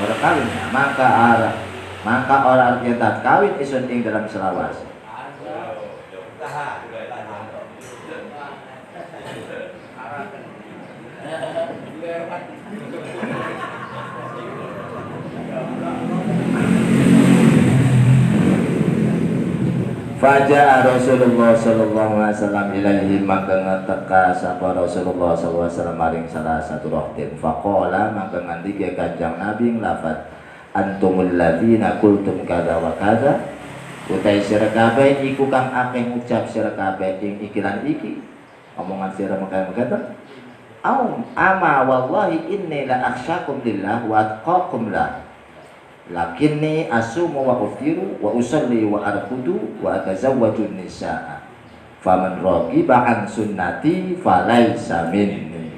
ora kawin mangka ora arep yen tak kawin isun ing dalam selawase. Faja'a Rasulullah sallallahu alaihi wasallam ilaihi maka ngateka sapa Rasulullah sallallahu alaihi wasallam maring salah satu rohtin faqala maka ngandike Kanjeng Nabi lafat antumul ladzina qultum kadza wa kadza utai sira kabeh iku kang akeh ngucap sira kabeh ing ikilan iki omongan sira mengkene au ama wallahi inni la akhsyakum lillah wa atqakum lah lakinni asumu wa uftiru wa usalli wa arkudu wa atazawwaju nisaa faman raghiba an sunnati falaysa minni.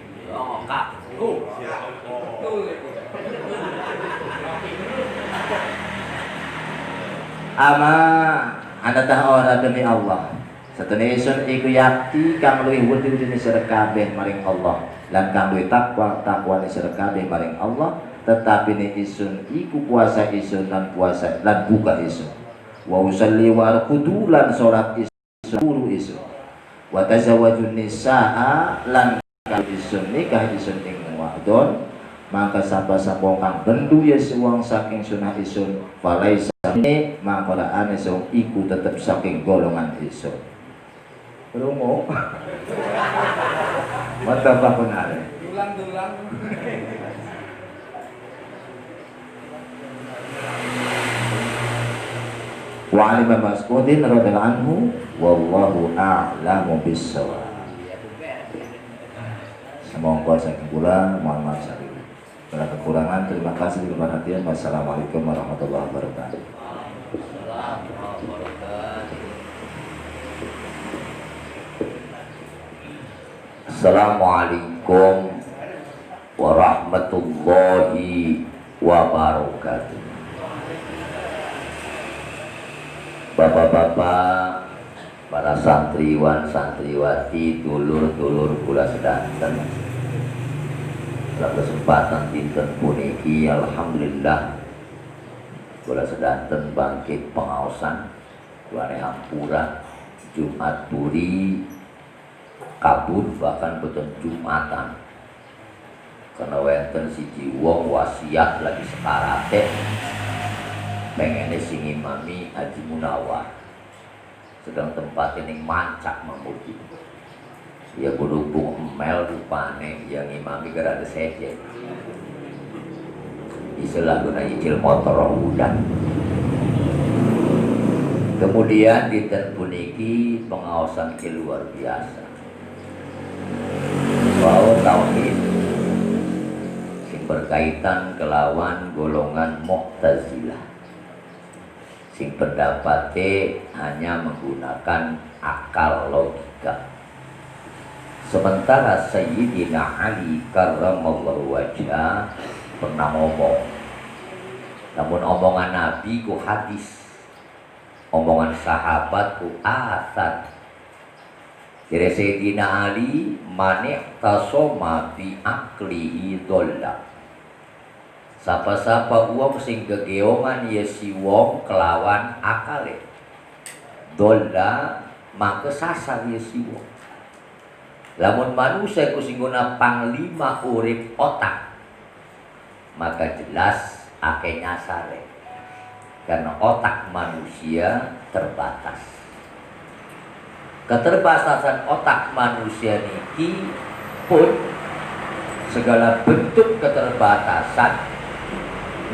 Ama anda tah ora demi Allah satune isun iku yakti kang luwih wedi sira kabeh maring Allah lan kang luwih takwane sira kabeh maring Allah tetapi ni isun iku puasa isun dan puasa dan buka isun wa usalli wa arkudu lan salat isun guru isun wa tazawwajun nisaa lan isun nikah isun ing wadon maka sapa-sapa kang bendu ya wong saking sunah isun falaisa ini maka ane sing iku tetep saking golongan isun rungu mata apa benar dulang wa alim Mas'udin radhiyallahu anhu wallahu a'lamu bis-shawab. Semoga saking kula mohon maaf sakit. Bila kekurangan terima kasih perhatian. Wassalamualaikum warahmatullahi wabarakatuh. Assalamualaikum warahmatullahi wabarakatuh. Bapak-bapak, para santriwan, santriwati, dulur-dulur kula sedanten. Dalam kesempatan dinten puniki alhamdulillah kula sedanten bangkit pengaosan Tuane Hampura Jumat Puri kabut bahkan boten Jumatan karena wenten siji wong wasiat lagi sekarate pengennya sing imami Haji Munawar sedang tempat ini mancak memuji ya berhubung emel rupane yang imami gara ada sejen istilah guna icil motor udan kemudian di puniki pengawasan luar biasa bahwa tauhid sing berkaitan kelawan golongan Mu'tazilah sing pendapatnya hanya menggunakan akal logika. Sementara Sayyidina Ali karramallahu wajhah pernah ngomong, namun omongan Nabi ku hadis, omongan sahabat ku asar. Jadi Sayyidina Ali mani'tasoma bi aklihi dolla. Sapa-sapa uang sing gegeongan ya si wong kelawan akale dolla maka sasar ya si wong lamun manusia ku sing guna panglima urip otak maka jelas ake nyasare karena otak manusia terbatas keterbatasan otak manusia niki pun segala bentuk keterbatasan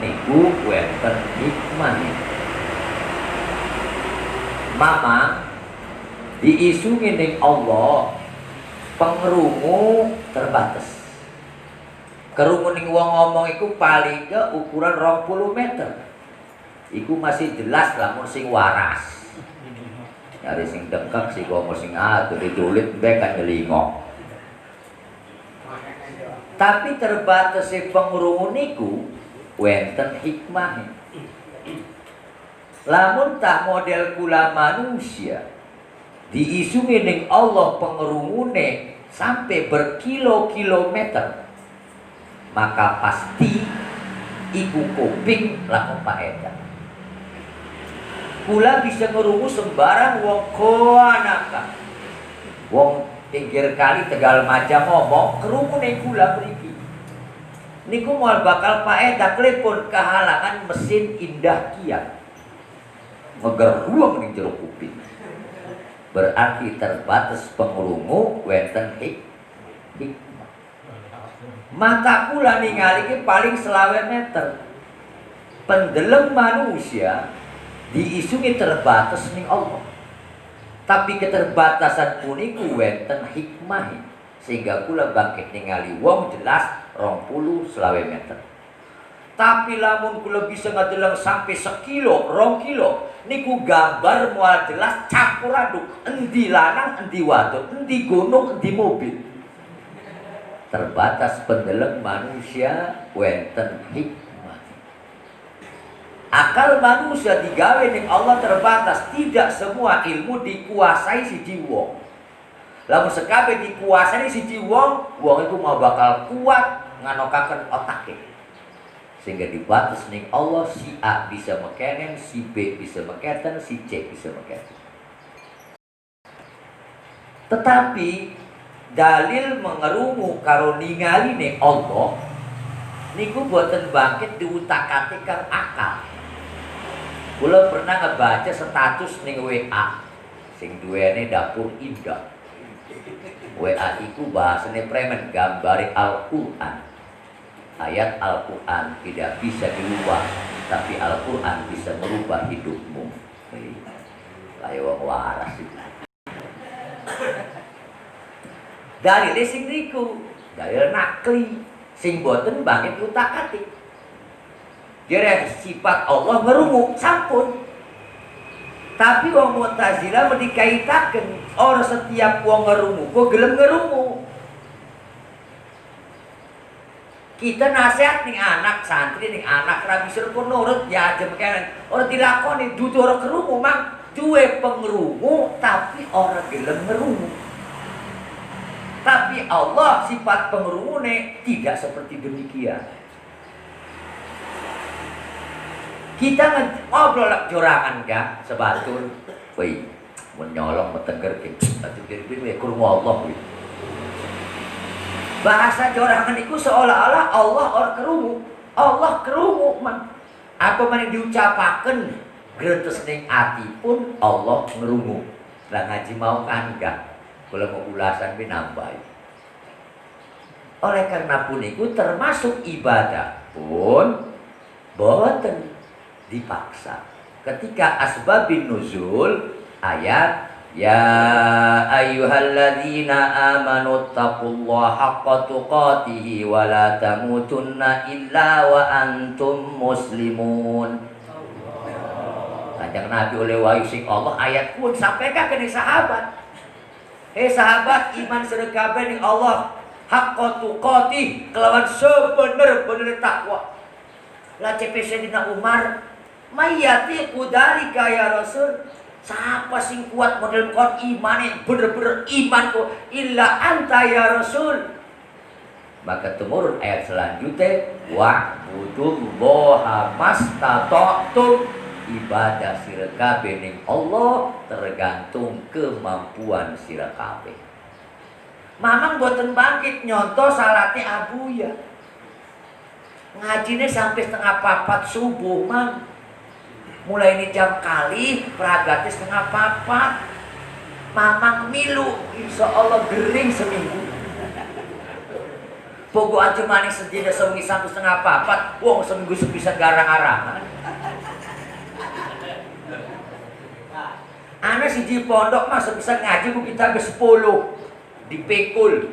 niku wenten hikmah mama diisungi ning Allah pengerungu terbatas kerungu ning wong ngomong iku paling ke ukuran 20 meter iku masih jelas lamun sing waras dari sing dengkek sing ngomong sing atur didulit mbek kan nyelingok tapi terbatas si pengerungu niku wenten hikmah lamun tak model kula manusia diisungi ning Allah pengerungune sampai berkilo-kilometer maka pasti iku kuping laku paedan kula bisa ngerungu sembarang wong koanaka wong pinggir kali Tegal Maja ngomong kerungu ning kula mriki niku moal bakal paedah klepon kehalangan mesin indah kiat ngegeruang ning jero kuping berarti terbatas pengrungu wenten hikmah. Mata kula ningali ki paling selawe meter. Pendeleng manusia diisungi terbatas ning Allah. Tapi keterbatasan puniku wenten hikmah, sehingga kula bangkit ningali wong jelas 20 selawe meter. Tapi lamun kula bisa ngadelang sampai 1 kilo, 2 kilo, niku gambar mual jelas campur aduk, endi lanang, endi wadon, endi gunung, endi mobil. Terbatas pendeleng manusia wenten hikmah. Akal manusia digawe ning Allah terbatas, tidak semua ilmu dikuasai siji wong. Lamun sekabe dikuasai siji wong, wong itu mau bakal kuat nganokaken otake. Sehingga dibatas ning Allah, si A bisa mekenen, si B bisa meketen, si C bisa meketen. Tetapi dalil mengerungu karo ningali ning Allah niku boten bangkit diutak-atik kang akal. Kula pernah ngebaca status ning WA sing duwene dapur indah. WA iku bahasane premen, gambari Al-Qur'an. Ayat Al-Quran tidak bisa dirubah, tapi Al-Quran bisa merubah hidupmu. Kayak wong waras itu. Dalil sing niku, dalil nakli, sing boten bangkit utak-atik. Jere sifat Allah ngerungu, sampun. Tapi wong Mu'tazilah dikaitaken orang setiap wong ngerungu, kok gelem ngerungu. Kita nasihat nih anak santri nih anak rabi serpun nurut ya aja mekanan orang dilakoni dudu orang kerungu mang duwe pengerungu tapi orang gelem ngerungu. Tapi Allah sifat pengerungune tidak seperti demikian. Kita ngobrol jorangan kan sebatul, woi menyolong metengger gitu, tapi jadi kerungu Allah woi. Bahasa jorangan itu seolah-olah Allah orang kerungu. Allah kerungu man. Apa mana diucapaken grentes ning ati pun Allah ngerungu. Lah ngaji mau kan enggak. Kalau mau ulasan bi nambahi. Oleh karena puniku termasuk ibadah pun boten dipaksa. Ketika asbabin nuzul ayat ya ayyuhalladzina amanu taqullaha haqqa tuqatih wa la tamutunna illa wa antum muslimun. Kanjeng Nabi oleh wahyu sing Allah ayat pun sampaikan ke sahabat. Sahabat iman sedekah ning Allah haqqa tuqatih kelawan sebener-bener takwa. Lah CPC dina Umar mayati kudalika ya Rasul. Siapa sing kuat model kon iman bener-bener iman kok illa anta ya Rasul. Maka temurun ayat selanjutnya wa'budullaha mastata'tum, ibadah sira kabeh ning Allah tergantung kemampuan sira kabeh. Mamang boten bangkit nyontoh salate abuya. Ngajine sampai 3:30 subuh, Mang. Mulai ini jam kali, peragati 3:30. Mamang milu, insya Allah gering seminggu. Pogo aja manis sedih sewengi sampai 3:30. Wong seminggu sepisan garang-arangan. Anak si di pondok mah sebisa ngaji bu kita ke 10 dipekul.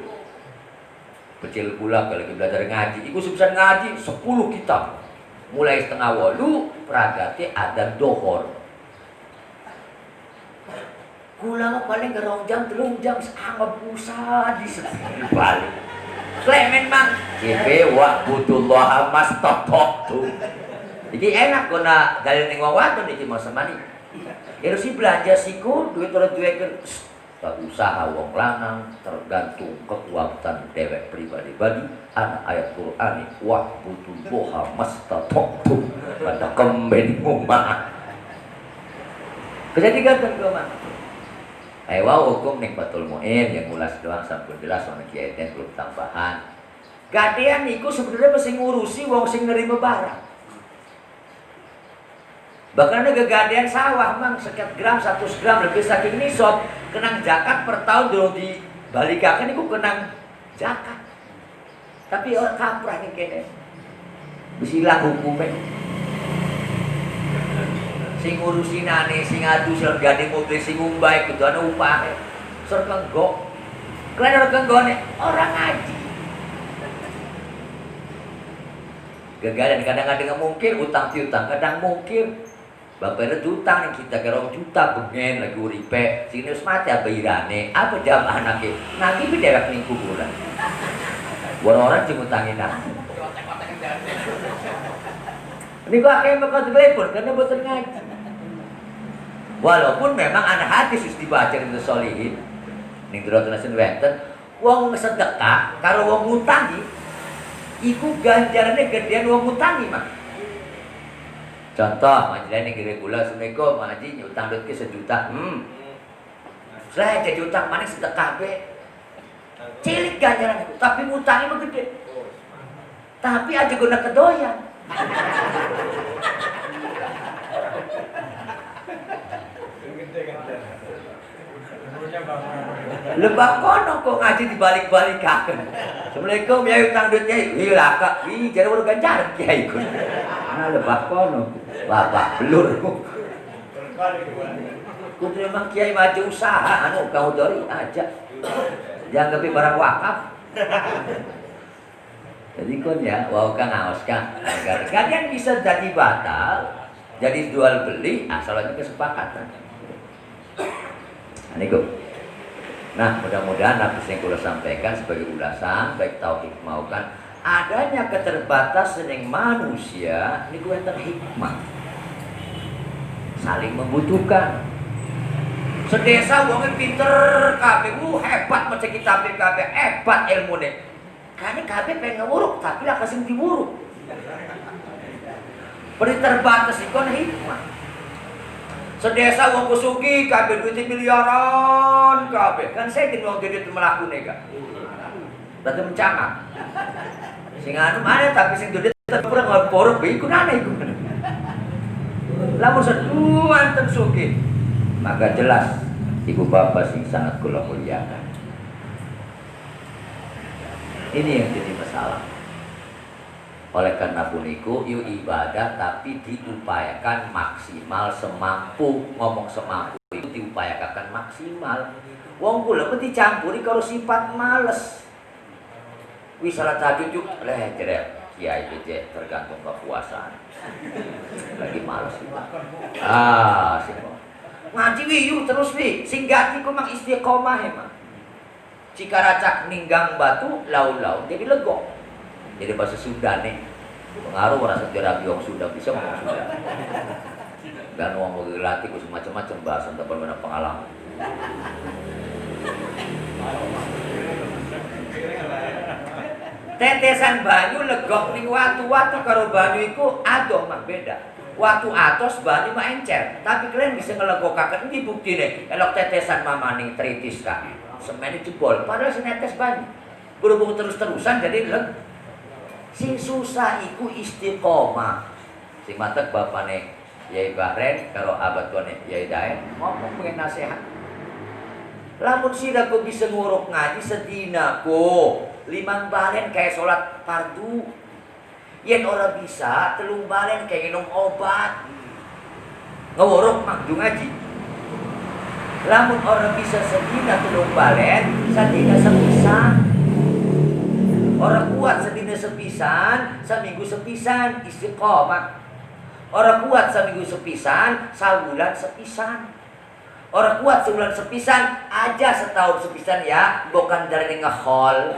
Kecil pula kalau lagi belajar ngaji, ikut sebisa ngaji 10 kitab. Mulai 7:30 peragati ada dohor. Kula mah paling gerong jam 3 jam sangat pusat di balik. Klemen mang JP wa'budullaha mastata'tum. Jadi enak kena dalil ning wong wadon iki masa mani. Harus belanja siku duit orang duwekeun tak usaha wong lanang tergantung kekuatan dewek pribadi-pribadi. Anak ayat Qur'an wa'budullaha mastata'tum pada kemben ngomah. Kejadian ke mana? Hukum nikmatul mu'in yang ulas doang sampun jelas sama kiai dan belum tambahan. Gadean niku sebenarnya mesti ngurusi wong sing nerima barang. Bahkan ada kegadean sawah mang sekian gram 100 gram lebih saking nisab kenang zakat per tahun durung dibalikaken iku kenang zakat. Tapi orang kaprah nih kene. Wis ilang hukume. Sing ngurusinane, sing adu sing gade mobil sing ngumbah kudu ana upahe. Sur kenggok. Kalian orang kenggone orang ngaji. Gagalan kadang-kadang mungkin utang piutang, kadang mungkin bapak itu utang yang kita kira juta bengen lagi uripe, sini mati apa irane, apa jam anaknya, nanti berdewek ning kuburan. Orang-orang cuma utangin aku. Ini kok akhirnya bakal telepon karena boten ngaji. Walaupun memang anak hati sus dibaca di solihin, ning Drotonasen wenten, wong sedekah karo wong ngutangi, iku ganjarannya gedean wong ngutangi mah. Contoh, majalah ini kira gula, Assalamualaikum, Haji nyutang duit ke 1 juta. Saya jadi utang manis sedekah be. Cilik ganjaran itu, tapi ngutangnya mah gede. Tapi aja guna kedoyan. Lebak kono kok ngaji dibalik-balikaken. Assalamualaikum ya utang duit kiai. Iya lah kak, ih jadi baru ganjaran kiai ku. Nah lebak kono, bapak belur ku. Kudu emang kiai maju usaha, anu kau dori aja. Jangan kepi barang wakaf. Jadi kon ya, wow kang aos kang. Agar kalian bisa jadi batal, jadi jual beli, asalnya kesepakatan. Aniku. Nah, mudah-mudahan apa yang kula sampaikan sebagai ulasan baik tauhid maukan adanya keterbatasan yang manusia niku enten hikmah. Saling membutuhkan. Sedesa wong pinter kabeh, hebat macam kitab kabeh, hebat ilmune. Kane kabeh pengen nguruk tapi lah kasih diwuruk. Beri terbatas ikon hikmah. Sedesa wong kusugi kabeh duit miliaran kabeh. Kan saya jadi wong duit melakune kan. Berarti mencamak. Sing anu mana tapi sing duit kurang ngorok iku nana iku. Lamun seduan tersugi. Maka jelas ibu bapak sing sangat kula muliakan. Ini yang jadi masalah. Oleh karena puniku, yuk ibadah tapi diupayakan maksimal semampu. Ngomong semampu itu diupayakan maksimal. Wong kula mesti dicampuri kalau sifat males. Wis salat tahajud yuk, jeret kiai bece tergantung kepuasan. Lagi males itu. Sing ngaji wi terus wi, sing gati ku mang istiqomah emang. Jika racak ninggang batu lau-lau jadi legok. Jadi bahasa Sunda nih, pengaruh rasa terapi orang Sunda bisa ngomong Sunda. Dan orang mau dilatih macam-macam bahasa untuk berbeda pengalaman. Tetesan banyu legok ning watu-watu karo banyu iku adoh mah beda. Watu atos banyu mah encer, tapi kalian bisa ngelegokaken iki buktine. Elok tetesan mamaning tritis ka. Semen jebol, padahal senetes banyu. Berhubung terus-terusan jadi sing susah iku istiqomah. Sing matek bapane Yai Bahren karo abad tuane Yai Daen ngomong pengen nasihat. Lamun sira kok bisa nguruk ngaji sedina ko 5 balen kayak sholat fardu. Yen ora bisa 3 balen kayak minum obat. Nguruk mah ngaji. Lamun ora bisa sedina 3 balen, sedina sepisan. Orang kuat sedina sepisan, seminggu sepisan istiqomah. Orang kuat seminggu sepisan, sabulan sepisan. Orang kuat sebulan sepisan, aja setahun sepisan ya, bukan dari ngehol.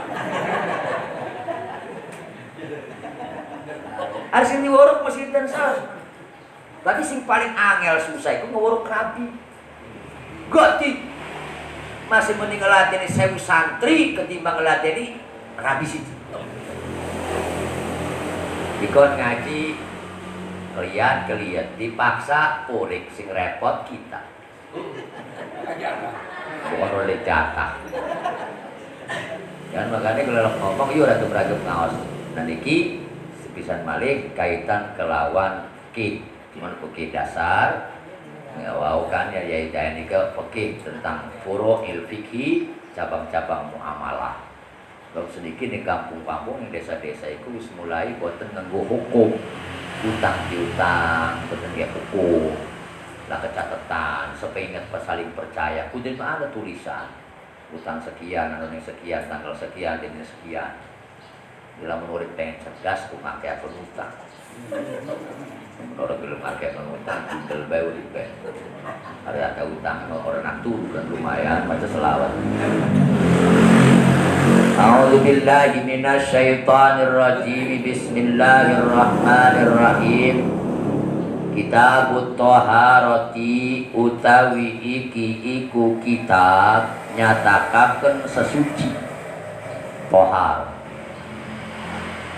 Harus ini worok masih intensal. Tapi sing paling angel susah itu ngeworok rabi. Goti masih mending ngelatih 1000 santri ketimbang ngelatih rabi situ. Dikon ngaji keliat dipaksa purik sing repot kita. Bukan oleh jatah. Jangan makanya kalau ngomong yuk ratu beragam ngaos. Dan iki sepisan malih kaitan kelawan ki. Cuman ki dasar Ya, wow kan ya ini ke fikih tentang furu'il fikhi, cabang-cabang muamalah. Kalau sedikit di kampung-kampung, di desa-desa itu wis mulai boten nganggo hukum, utang piutang, boten dia hukum, lah kecatatan, sepingat saling percaya. Kudu ada tulisan, utang sekian, atau yang sekian, tanggal sekian, dan sekian. Bila menurut pengen cerdas, aku pakai akun utang. Orang belum pakai akun utang, tinggal bayu di pen. Ada utang, orang nak turun kan lumayan, baca selawat. A'udzu billahi minasyaitonir rajim. Bismillahirrahmanirrahim. Kitabut Thaharati utawi iki iku kitab nyatakaken sesuci. Thahar.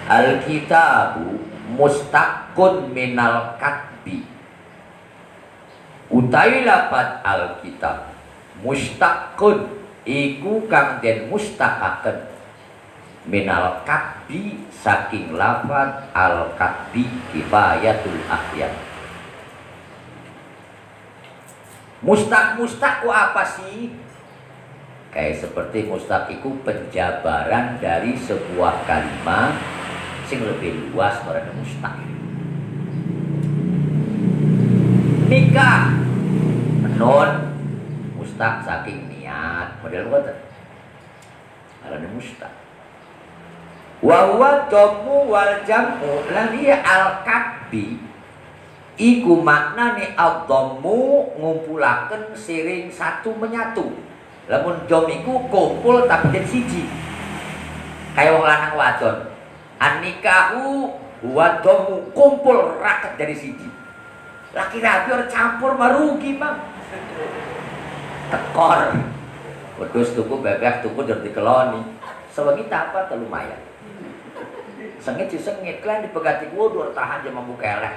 Al-kitabu mustaqun minal katbi. Utawi lapat al-kitab mustaqun iku kang den mustaqaken minal katbi saking lapat al-katbi kifayatul ahyad. Mustaq ku apa sih? Kayak seperti mustaq iku penjabaran dari sebuah kalimat sing lebih luas pada mustaq. Nikah menon mustaq saking niat model boten. Arane mustaq. Wa huwa dhamu wal jam'u lan al-katbi iku maknane ad-dhammu ngumpulaken siring satu menyatu. Lamun dom iku kumpul tapi jadi siji. Kayak wong lanang wadon. An-nikahu huwa dhammu kumpul raket dari siji. Laki-laki orang campur marugi, Bang. Tekor. Wedhus tuku bebek tuku dari keloni. Sewengi apa teh lumayan. Sengit si sengit kan dipegati kudu tahan jam mampu kelek.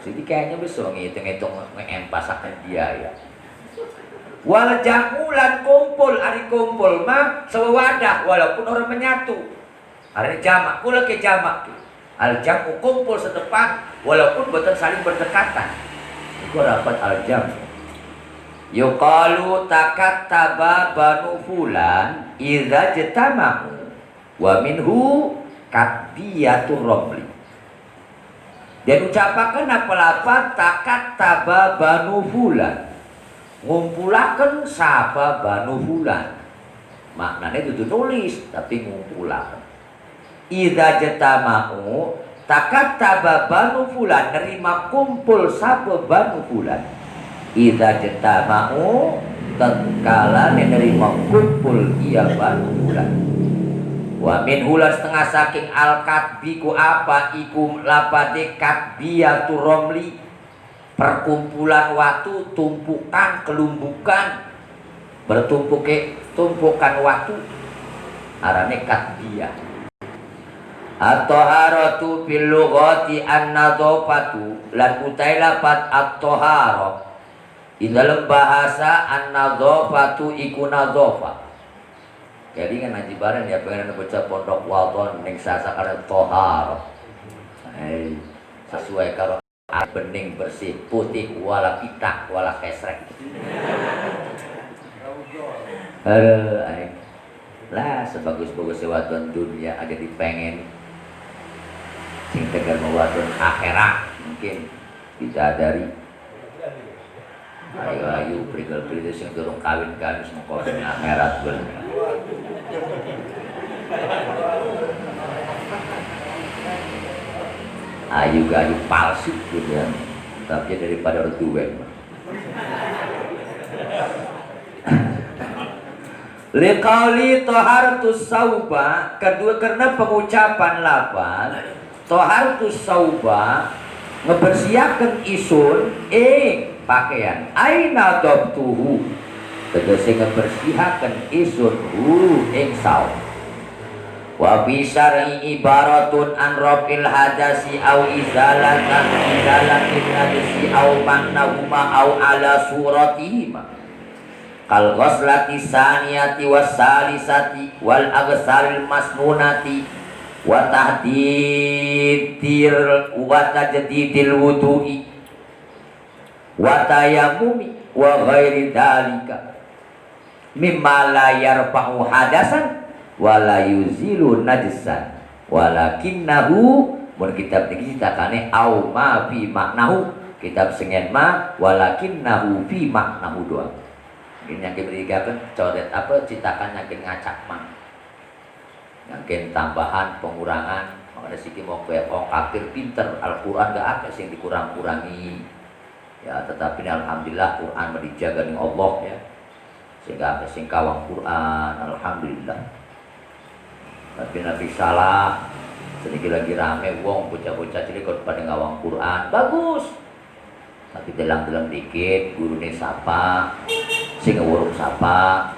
Jadi kayaknya bisa ngitung-ngitung ngeempasakan dia ya. Wal jamulan kumpul, hari kumpul mah sewadah walaupun orang menyatu. Hari jamak kula ke jamak. Al jamu kumpul setepan walaupun boten saling berdekatan. Iku rapat al jam. Yuqalu takattaba banu fulan idza jatamahu wa minhu katbiyatur romli. Dan ucapakan apa lapat takattaba banu fulan. Ngumpulaken sapa banu fulan. Maknanya itu nulis tapi ngumpulaken. Idza jatamahu takattaba banu fulan nerima kumpul sapa banu fulan. Idza jatamahu tatkala nerima kumpul ia banu fulan. Wa min hulan setengah saking al-katbi ku apa iku lapade katbiyatur romli, perkumpulan watu, tumpukan, kelumbukan, bertumpuke tumpukan watu, arane katbiyah. At-taharatu fil lughati an-nadhafatu, lan utai lapat at-taharah di dalam bahasa an-nadhafatu iku nadhafah. Jadi kan ngaji bareng ya pengen baca pondok wadon ning sasakare taharah. Sesuai karo bening bersih putih wala pitak wala kesrek. Lah sebagus-bagus wadon dunia ada di pengen sing tegar wadon akhirat mungkin bidadari. Ayo prigel-prigel sing durung kawin-kawin semua kawin akhirat bener. Ayu gayu palsu gitu ya. Tapi daripada reduwen. Liqauli tahartus sauba, kedua karena pengucapan lapan tahartus sauba ngebersihaken isun pakaian aina dabtuhu tegese ngebersihaken isun ing saum. Wa fi syar'i ibaratun an rafil hadasi au izalatan hadasi au mannahuma au ala suratihima kal ghuslati saniyati was salisati wal aghsalil masnunati wa tahdidil wa tajdidil wudu'i wa tayammumi wa ghairi dalika mimma la yarfa'u hadasan wa la yuzilu najsan walakinnahu mun kitab niki citakane au ma fi maknahu kitab sengen ma walakinnahu fi maknahu doang. Ini yang diberikan coret apa citakan yang ngacak mah yang tambahan pengurangan makanya sih mau kayak orang kafir pinter Al-Quran gak ada sih dikurang-kurangi ya, tetapi alhamdulillah Quran dijaga dengan Allah ya, sehingga apa sing kawang Quran alhamdulillah. Tapi Nabi salah sedikit lagi rame wong bocah-bocah cilik pada ngawang Quran bagus, tapi telang-telang dikit gurunya sapa sing ngurung sapa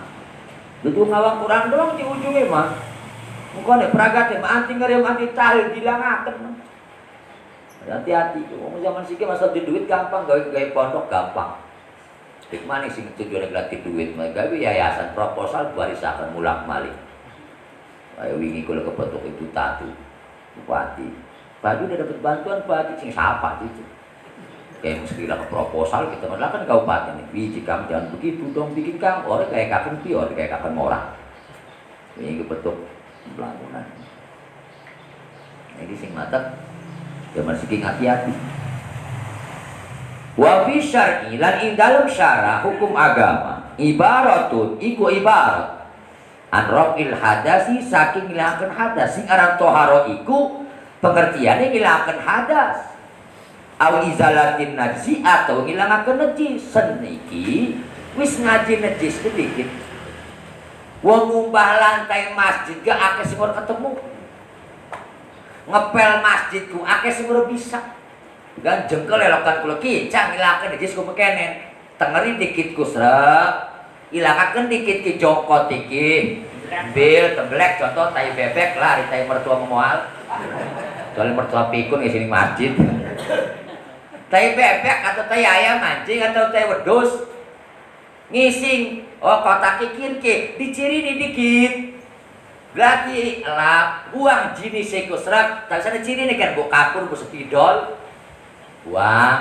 duduk ngawang Quran doang di ujungnya mah mukanya pragat mah anti ngerium anti tahlil dilangaken. Hati-hati wong zaman siki masa di duit gampang gawe pondok gampang. Dik maning sing tujuane latih duit mah gawe yayasan proposal barisaken mulak-malik. Ayo wingi kula kepetuk itu tatu bupati. Baju udah dapat bantuan bupati sing sapa itu. Kayak mesti lah proposal kita malah kan kabupaten nih, biji kamu jangan begitu dong bikin kamu orang kayak kapan pior kayak kapan orang. Ini kepetuk bangunan. Ini sing mata, ya masih hati-hati. Wa fi syar'i lan ing dalam syara hukum agama ibaratun iku ibarat an rafil hadasi saking ngilangkeun hadas sing aran toharo iku pengertiane ngilangkeun hadas. Au izalatin najsi atau ngilangakeun najis seniki wis ngaji najis sedikit wong ngumbah lantai masjid gak akeh sing ketemu ngepel masjidku akeh sing bisa gan jengkel elokan kula kincang ngilangakeun najis ku mekenen tengeri dikit ku srek ilangakeun dikit ki jongkot iki bil tembelek contoh tai bebek lah tai mertua memoal soalnya mertua pikun di sini masjid tai bebek atau tai ayam mancing atau tai wedus ngising oh kotak kikir ke diciri nih dikit berarti lap uang jenis iku serak tak sana ciri nih kan bu kapur bu sepidol uang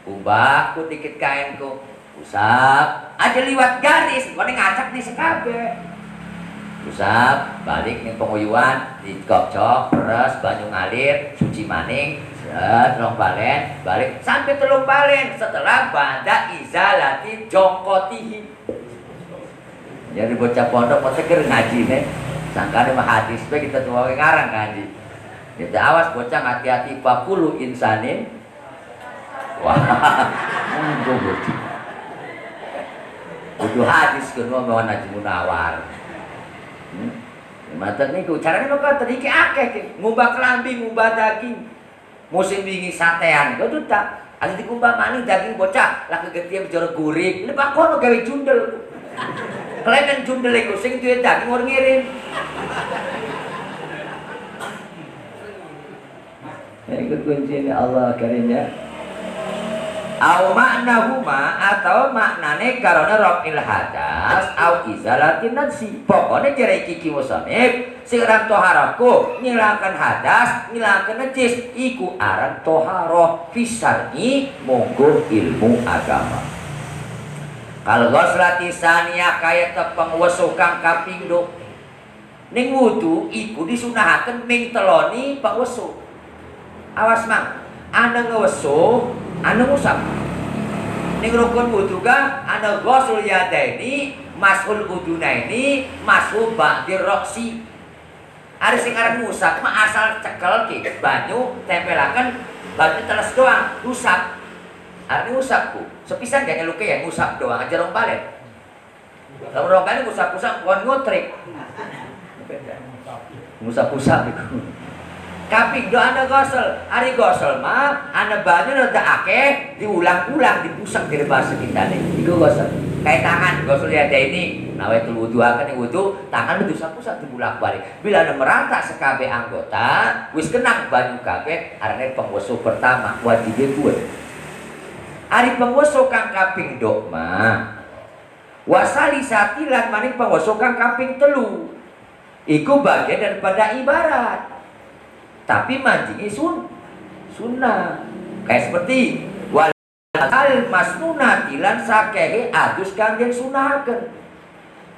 ubah ku dikit kain ku usap aja liwat garis kau ngacak nih sekabe usap balik nih penguyuan dikocok peres banyu ngalir suci maning telung balen balik sampai telung balen setelah bada izalati jongkotihi. Jadi bocah pondok mau seger ngaji nih sangkane mah hadis bae kita tua ngarang ngaji. Kita awas bocah hati-hati bakulu insanin wah monggo bocah kudu hadis kudu mau ngaji munawar. Mata niku carane kok tadi akeh ngubah kelambi ngubah daging musim wingi satean kau tuh tak ada dikumbah maning daging bocah lah kegetian bicara gurih ini pak kono gawe jundel kalian jundel itu sing duwe daging orang ngirim itu kuncinya Allah karimnya au maknahuma atau maknane karena rafil hadas au izalatin najsi pokoknya jere iki musonib sing aran toharaku ngilangkan hadas ngilangkan najis iku aran toharoh fisar'i monggo ilmu agama kalau ghuslati saniyah kaya tepeng wesu kang kaping do ning wudu iku disunahaken ming teloni pak wesu awas mang ana ngewesu anu ngusap ning rukun wudu ka ana ghusl yadaini masul udunaini masul ba'dir roksi ada sing aran ngusap mah asal cekel ki banyu tempelaken banyu teles doang ngusap arep ngusapku sepisan gak nyeluke ya ngusap doang aja rong balen lamun rong balen ngusap-ngusap kon ngotrik ngusap-ngusap iku kaping do anda gosel, hari gosel mah anda banyu rada akeh diulang-ulang dipusak dari bahasa kita nih. Iku gosel. Kayak tangan gosel ya ada ini. Nawaitul wudu akan yang wudu tangan dipusak-pusak dibulak-balik. Bila anda merata sekabe anggota, wis kenang banyu kabeh arane pengwesu pertama wajib kuat. Hari pengwesu kang kaping do mah wasali satilan maning pengwesu kang kaping telu. Iku bagian daripada ibarat. Tapi mancing sunnah kayak seperti al masnunati lan sakehe adus kang den sunahaken.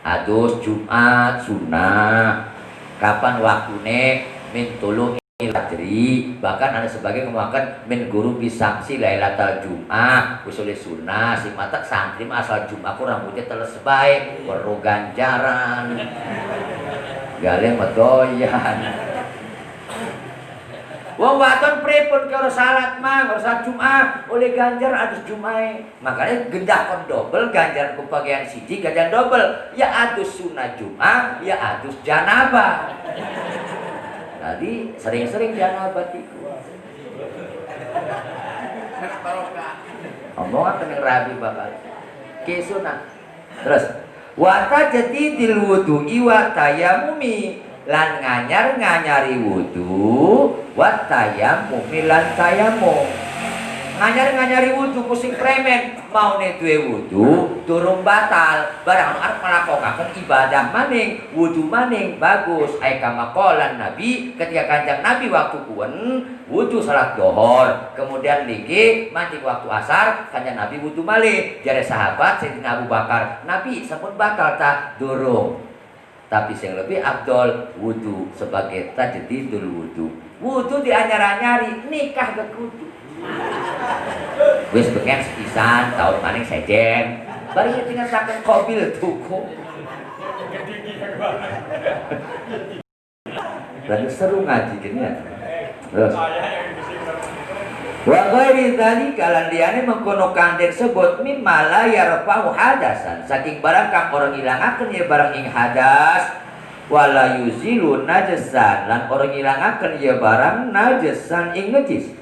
Adus Jumat sunnah. Kapan waktune min tulu ilajri, bahkan ada sebagian mengatakan min guru bisangsi lailatul Jumat usulnya sunnah. Si mata santri asal Jumat aku rambutnya teles baik perlu ganjaran gale medoyan. Wong waton pripun kalau salat mah kalau salat Jumat oleh ganjar adus Jumat. Makanya gendakon double ganjar ku bagian siji ganjar double. Ya adus sunah Jumat, ya adus janabah. Tadi sering-sering janabah iku. Omongan kena rabi bakal. Ke sunah. Terus wa tajdidil wudu'i wa tayamumi lan nganyari wudu wa tayammum lan tayamum. Nganyari wudu pusing premen mau duwe wudu durung batal barang arep nglakokaken ibadah maning wudu maning bagus ai kama qolan Nabi ketika Kanjeng Nabi waktu kuwen wudu salat dohor kemudian niki mancing waktu asar Kanjeng Nabi wudu malih jare sahabat Sayyidina Abu Bakar Nabi sampun batal ta durung. Tapi yang lebih abdol wudu sebagai tajdidul wudu. Wudu dianyar-anyari nikah ke kudu. Wis pengen sepisan tahun maning sejen. Bari tinggal saken kobil tuku. Berarti seru ngaji gini ya. Terus. Wa ghairi dzalika lan liyane mengkono kang den sebut mimma la yarfa'u hadasan saking barang kang orang ilangaken ya barang ing hadas wala yuzilu najasan lan orang ilangaken ya barang najasan ing najis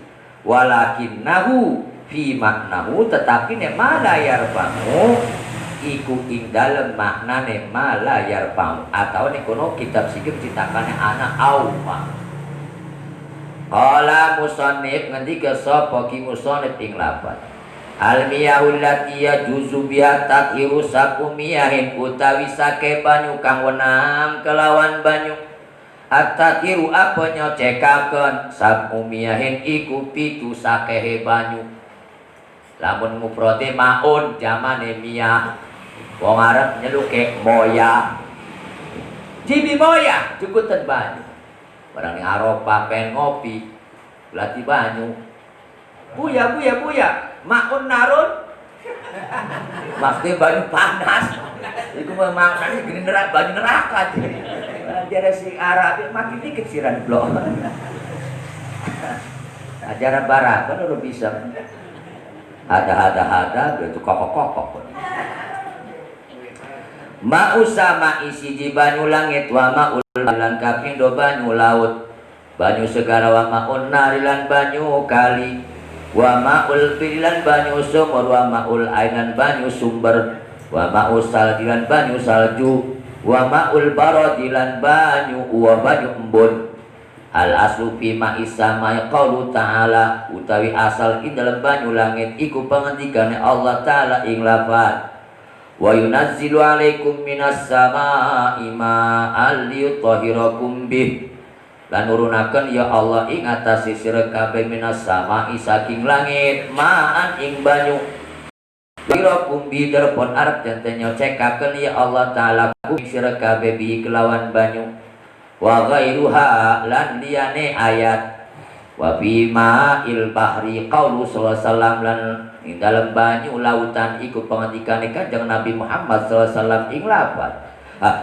walakinnahu fi maknahu tetapi ne ma la yarfa'u iku ing dalem maknane ma la yarfa'u atau ning kono kitab sikep citakane anak auma. Qala musannif ngendika sapa ki musannif ing lafaz al miyahul lati yajuzu biha tathiru sakumiyahin utawi sake banyu kang wenang kelawan banyu at-tathiru apa nyocekaken sakumiyahin iku pitu sakehe banyu lamun mufrade maun jamane miyah wong arep nyeluke moya jibi moya cukutan banyu. Barang yang Arafah pengen ngopi, latih banyu. Buya, makun narun. Maksudnya banyu panas. Itu makanya gini banyu neraka. Jadi si Arab makin dikit siran blok. Ajaran barat kan udah bisa. Ada, itu kokok. Ma'usama isi di banyu langit wa ma'ul lan kapindo banyu laut banyu segara wa ma'un narilan banyu kali wa ma'ul pililan banyu sumur wa ma'ul ainan banyu sumber wa ma'ul saldilan banyu salju wa ma'ul baradilan banyu embun al aslu fi ma'isa ma qaulu ta'ala utawi asal ing dalam banyu langit iku pangendikane Allah taala ing lafaz wa yunazzilu alaikum minas samaa'i ma'an liyutahhirakum bih lan nurunaken ya Allah ing atase sira kabeh minas samaa'i saking langit ma'an ing banyu liyutahhirakum bih terpon arep janten nyocekaken ya Allah taala ing sira kabeh bi kelawan banyu wa ghairuha lan liyane ayat wa fi ma'il bahri qaulu sallallahu alaihi wasallam lan ing dalam banyu lautan iku pangandikane Kanjeng Nabi Muhammad sallallahu alaihi wasallam ing lafaz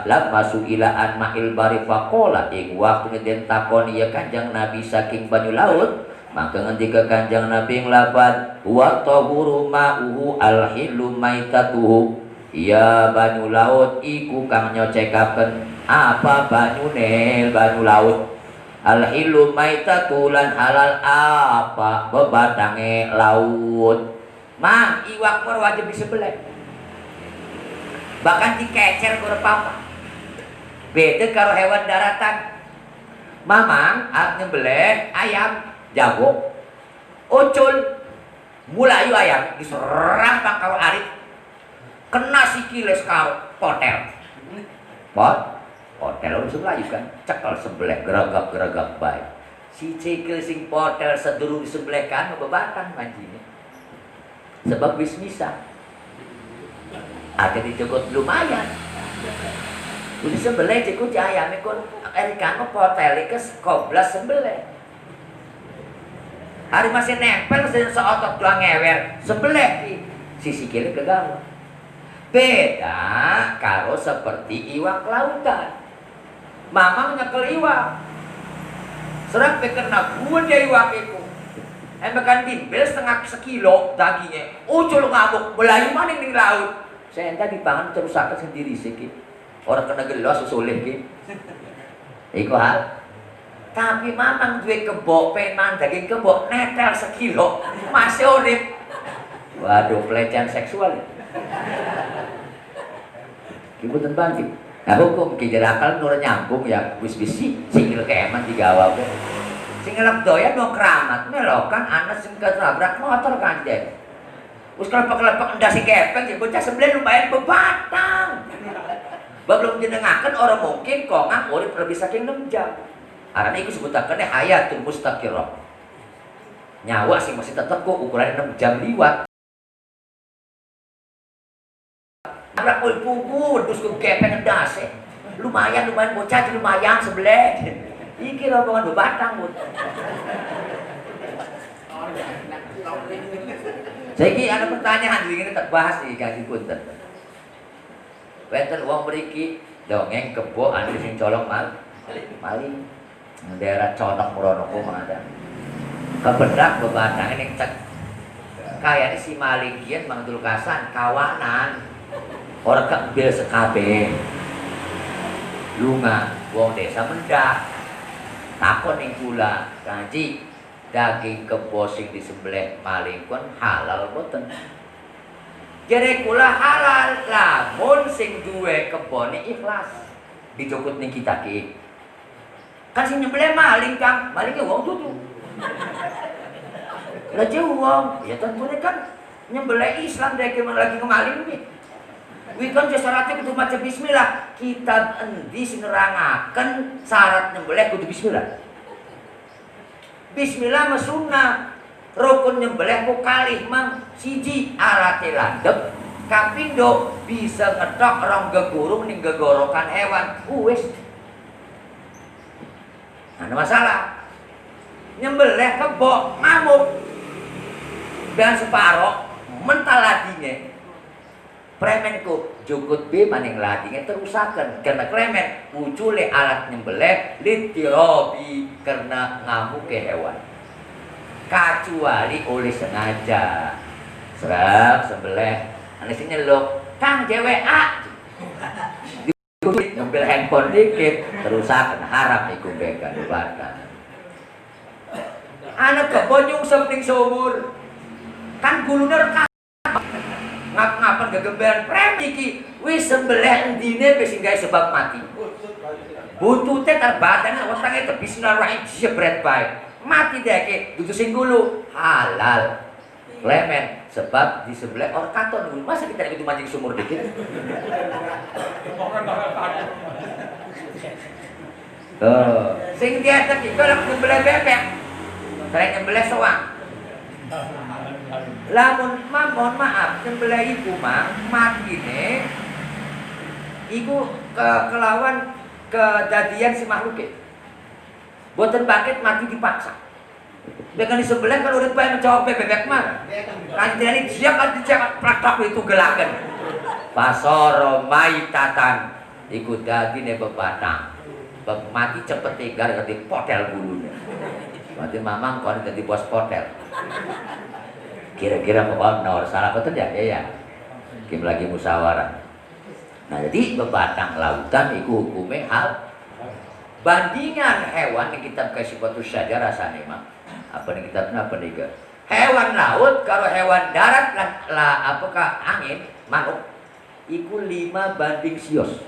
lam masuk ilaan ma'il bari faqala ing waktu den takoni ya Kanjeng Nabi saking banyu laut maka ngendika Kanjeng Nabi ing lafaz wa tahuru ma'uhu al-hillu maitatuhu ya banyu laut iku kang nyocekaken apa banyune banyu laut al-hillu maitatu lan halal apa bebatange laut. Mang, iwak mur wajib disembelih. Bahkan dikecer ke papa. Beda karo hewan daratan. Mamang, arep nyembelih ayam jago. Ucul mulayu ayam diserang karo arit. Kena sikiles karo potel. Potel wis mlayu kan, cekel sebelah geragap baik. Si cikil sing potel sedurung disembelih kan bebatang manjine. sebab wis misa. Ada dicukut lumayan. Udah sembelih ciku ayam ikut Erika hotel ke koblas sembelih. Hari masih nempel seotot doang ngewer sembelih sisi kiri ke gawang. Beda karo seperti iwak lautan. Mama nyekel iwak. Serap karena gua dia iwak itu. Makan bimbel setengah sekilo dagingnya. Ucul ngamuk belayu maning ning laut. Saya entah dipangan terus akan sendiri sedikit. Orang kena gelos susulih ki. Iku hal. Tapi mamang duwe kebo peman daging kebo netel sekilo masih urip. Waduh, pelecehan seksual. Ibu bangkit. Nah hukum kejerakal nur nyambung ya wis bisi sikil keeman digawa be. Sing ngelak doyan no keramat melokan anak sing ketabrak motor kanjeng. Wis kelepek-kelepek endasi kepeng ya bocah sebelah lumayan bebatang. Belum jenengaken orang mungkin kongang urip lebih saking 6 jam. Arane iku sebutaken hayatul mustaqirah. Nyawa sing masih tetep kok ukuran 6 jam liwat. Anak pugu dus ke kepeng endase. Lumayan bocah lumayan sebelah. Iki rombongan bebatang mut. Saiki ada pertanyaan ingin tak bahas nih kasih punten. Wenten uang beriki dongeng kebo anu sing colong maling daerah conok murono kumaha ada. Kebedak bebatang ning cek kayane si maling kieu Mang Dulkasan kawanan. Orang kembil sekabe. Lunga wong desa mendak. Takon ning kula, Kanji, daging kebo sing disembelih maling pun halal boten. Jere kula halal lamun sing duwe kebone ikhlas. Dicukut ning kita ki. Kan sing nyembelih maling Kang, malingnya wong tutu. Lah wong, ya tentunya kan nyembelih Islam dek lagi ngemaling nih. Wi kan syaratnya kudu maca bismillah. Kitab endi sing nerangaken syarat nyembelih kudu bismillah. Bismillah mah sunnah. Rukun nyembelih ku kalih mang siji alate landhep, kapindo bisa ngethok rong gegurung ning gegorokan hewan. Wis. Ana masalah. Nyembelih kebo ngamuk. Dan separo mental ladine. Premenku jukut B maning ladingnya terusakan karena klemen muncule alat nyembelih litirobi karena ngamuk ke hewan kecuali oleh sengaja serap sembelih ane sing nyeluk Kang JWA ngambil handphone dikit terusakan harap iku bekan debarkan anak kebonyung septing sumur kan guluner ngap-ngapan gegemberan premiki wis sembelih endine wis gawe sebab mati. Buntute terbatang wetenge te bismillahirrahmanirrahim jebret bae. Mati deke dudu sing gulu halal. Klemen sebab disembelih or katon gulu. Masa kita kudu mancing sumur dikit. Sing diatek iki kalau nyembelih bebek. Sering nyembelih soang. Lamun mohon maaf nyembelih iku matine iku kelawan kedadian si makhluk boten bakit mati dipaksa dengan disembelih kan urip bae menjawab bebek mah kanjane dia kan dicek praktek itu gelaken pasoro maitatan iku dadine bebatang mati cepet tegar di potel bulunya berarti mamang kon dadi bos potel kira-kira mau nor salah betul ya ya kim lagi musyawarah. Nah jadi bebatang lautan itu hukumnya hal bandingan hewan yang kita kasih batu saja rasanya mah apa nih kitabnya apa nih hewan laut kalau hewan darat lah apakah angin manuk iku 5 banding sios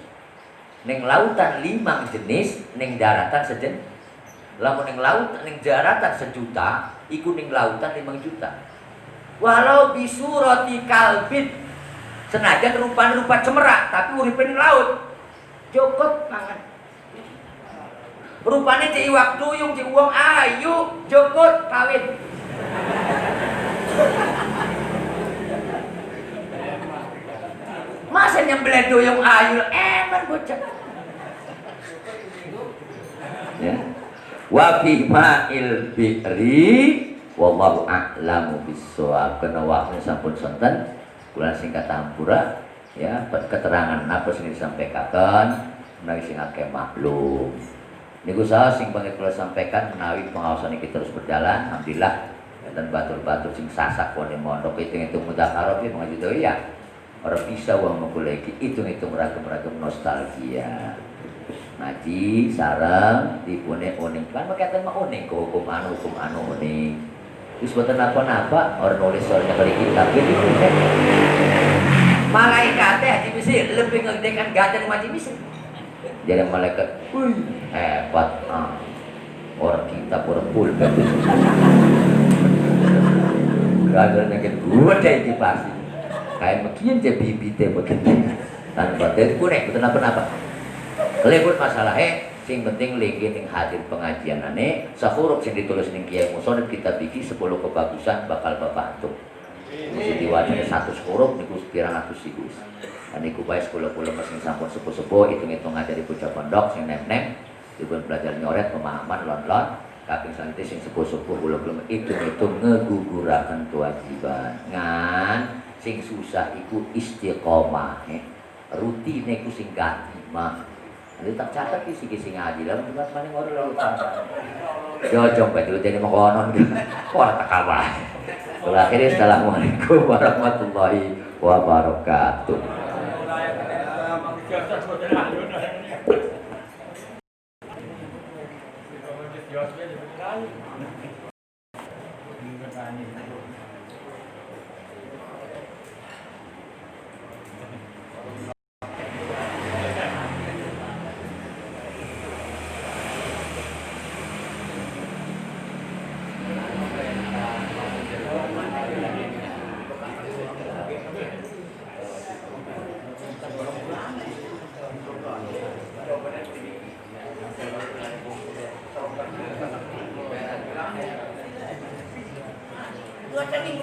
neng lautan 5 jenis neng daratan sejen lamun neng laut neng daratan 1 juta iku neng lautan 5 juta. Walau bisurati kalbit senajan rupa-rupa cemerak tapi uripin laut jokot mangan rupanya cek iwak duyung cek uang ayu jokot kawin Masa nyembelih doyong ayul eman bocah. Ya. Wa fi ma'il bi'ri wallahu a'lamu bis-shawab. Kena waktu sampun sonten kula singkat hampura ya keterangan napa sing disampaikan menawi sing akeh maklum. Niku saha sing pengen kula sampaikan menawi pengawasan iki terus berjalan alhamdulillah dan batur-batur sing sasak wone mondok hitung-hitung mudzakarah iki mengaji ya. Orang bisa uang mengkulai hitung-hitung ragam-ragam nostalgia. Ngaji sarang dipune uning kan berkaitan mah uning ke hukum anu uning. Terus buatan apa-apa orang nulis soalnya kali kitab gitu kan. Malaikat Haji Misir lebih ngegedekan gajan Haji Misir. Jadi malaikat, wih hebat orang kitab orang pulpen. Gajan yang gede itu pasti. Kayak makin je bibite begini tanpa dari kuning betul apa kelebut masalah sing penting lagi ning hadir pengajian ane sahuruf sing ditulis ning Kiai Musa dan kita bikin 10 kebagusan bakal babantu mesti diwajibkan 100 huruf niku pirang atus sigus dan niku bae 10 mesin sampun sepuh-sepuh hitung-hitung ngajari bocah pondok sing nem-nem dipun belajar nyoret pemahaman lon-lon kaping santai sing sepuh-sepuh belum hitung-hitung ngeguguraken kewajiban ngan sing susah iku istiqomah rutin iku sing ganti mah nanti tak catat ki sing ngaji lah cuma maning ora lalu yo coba dulu jadi mengkonon ora tak kabar akhirnya assalamualaikum warahmatullahi wabarakatuh. Tadi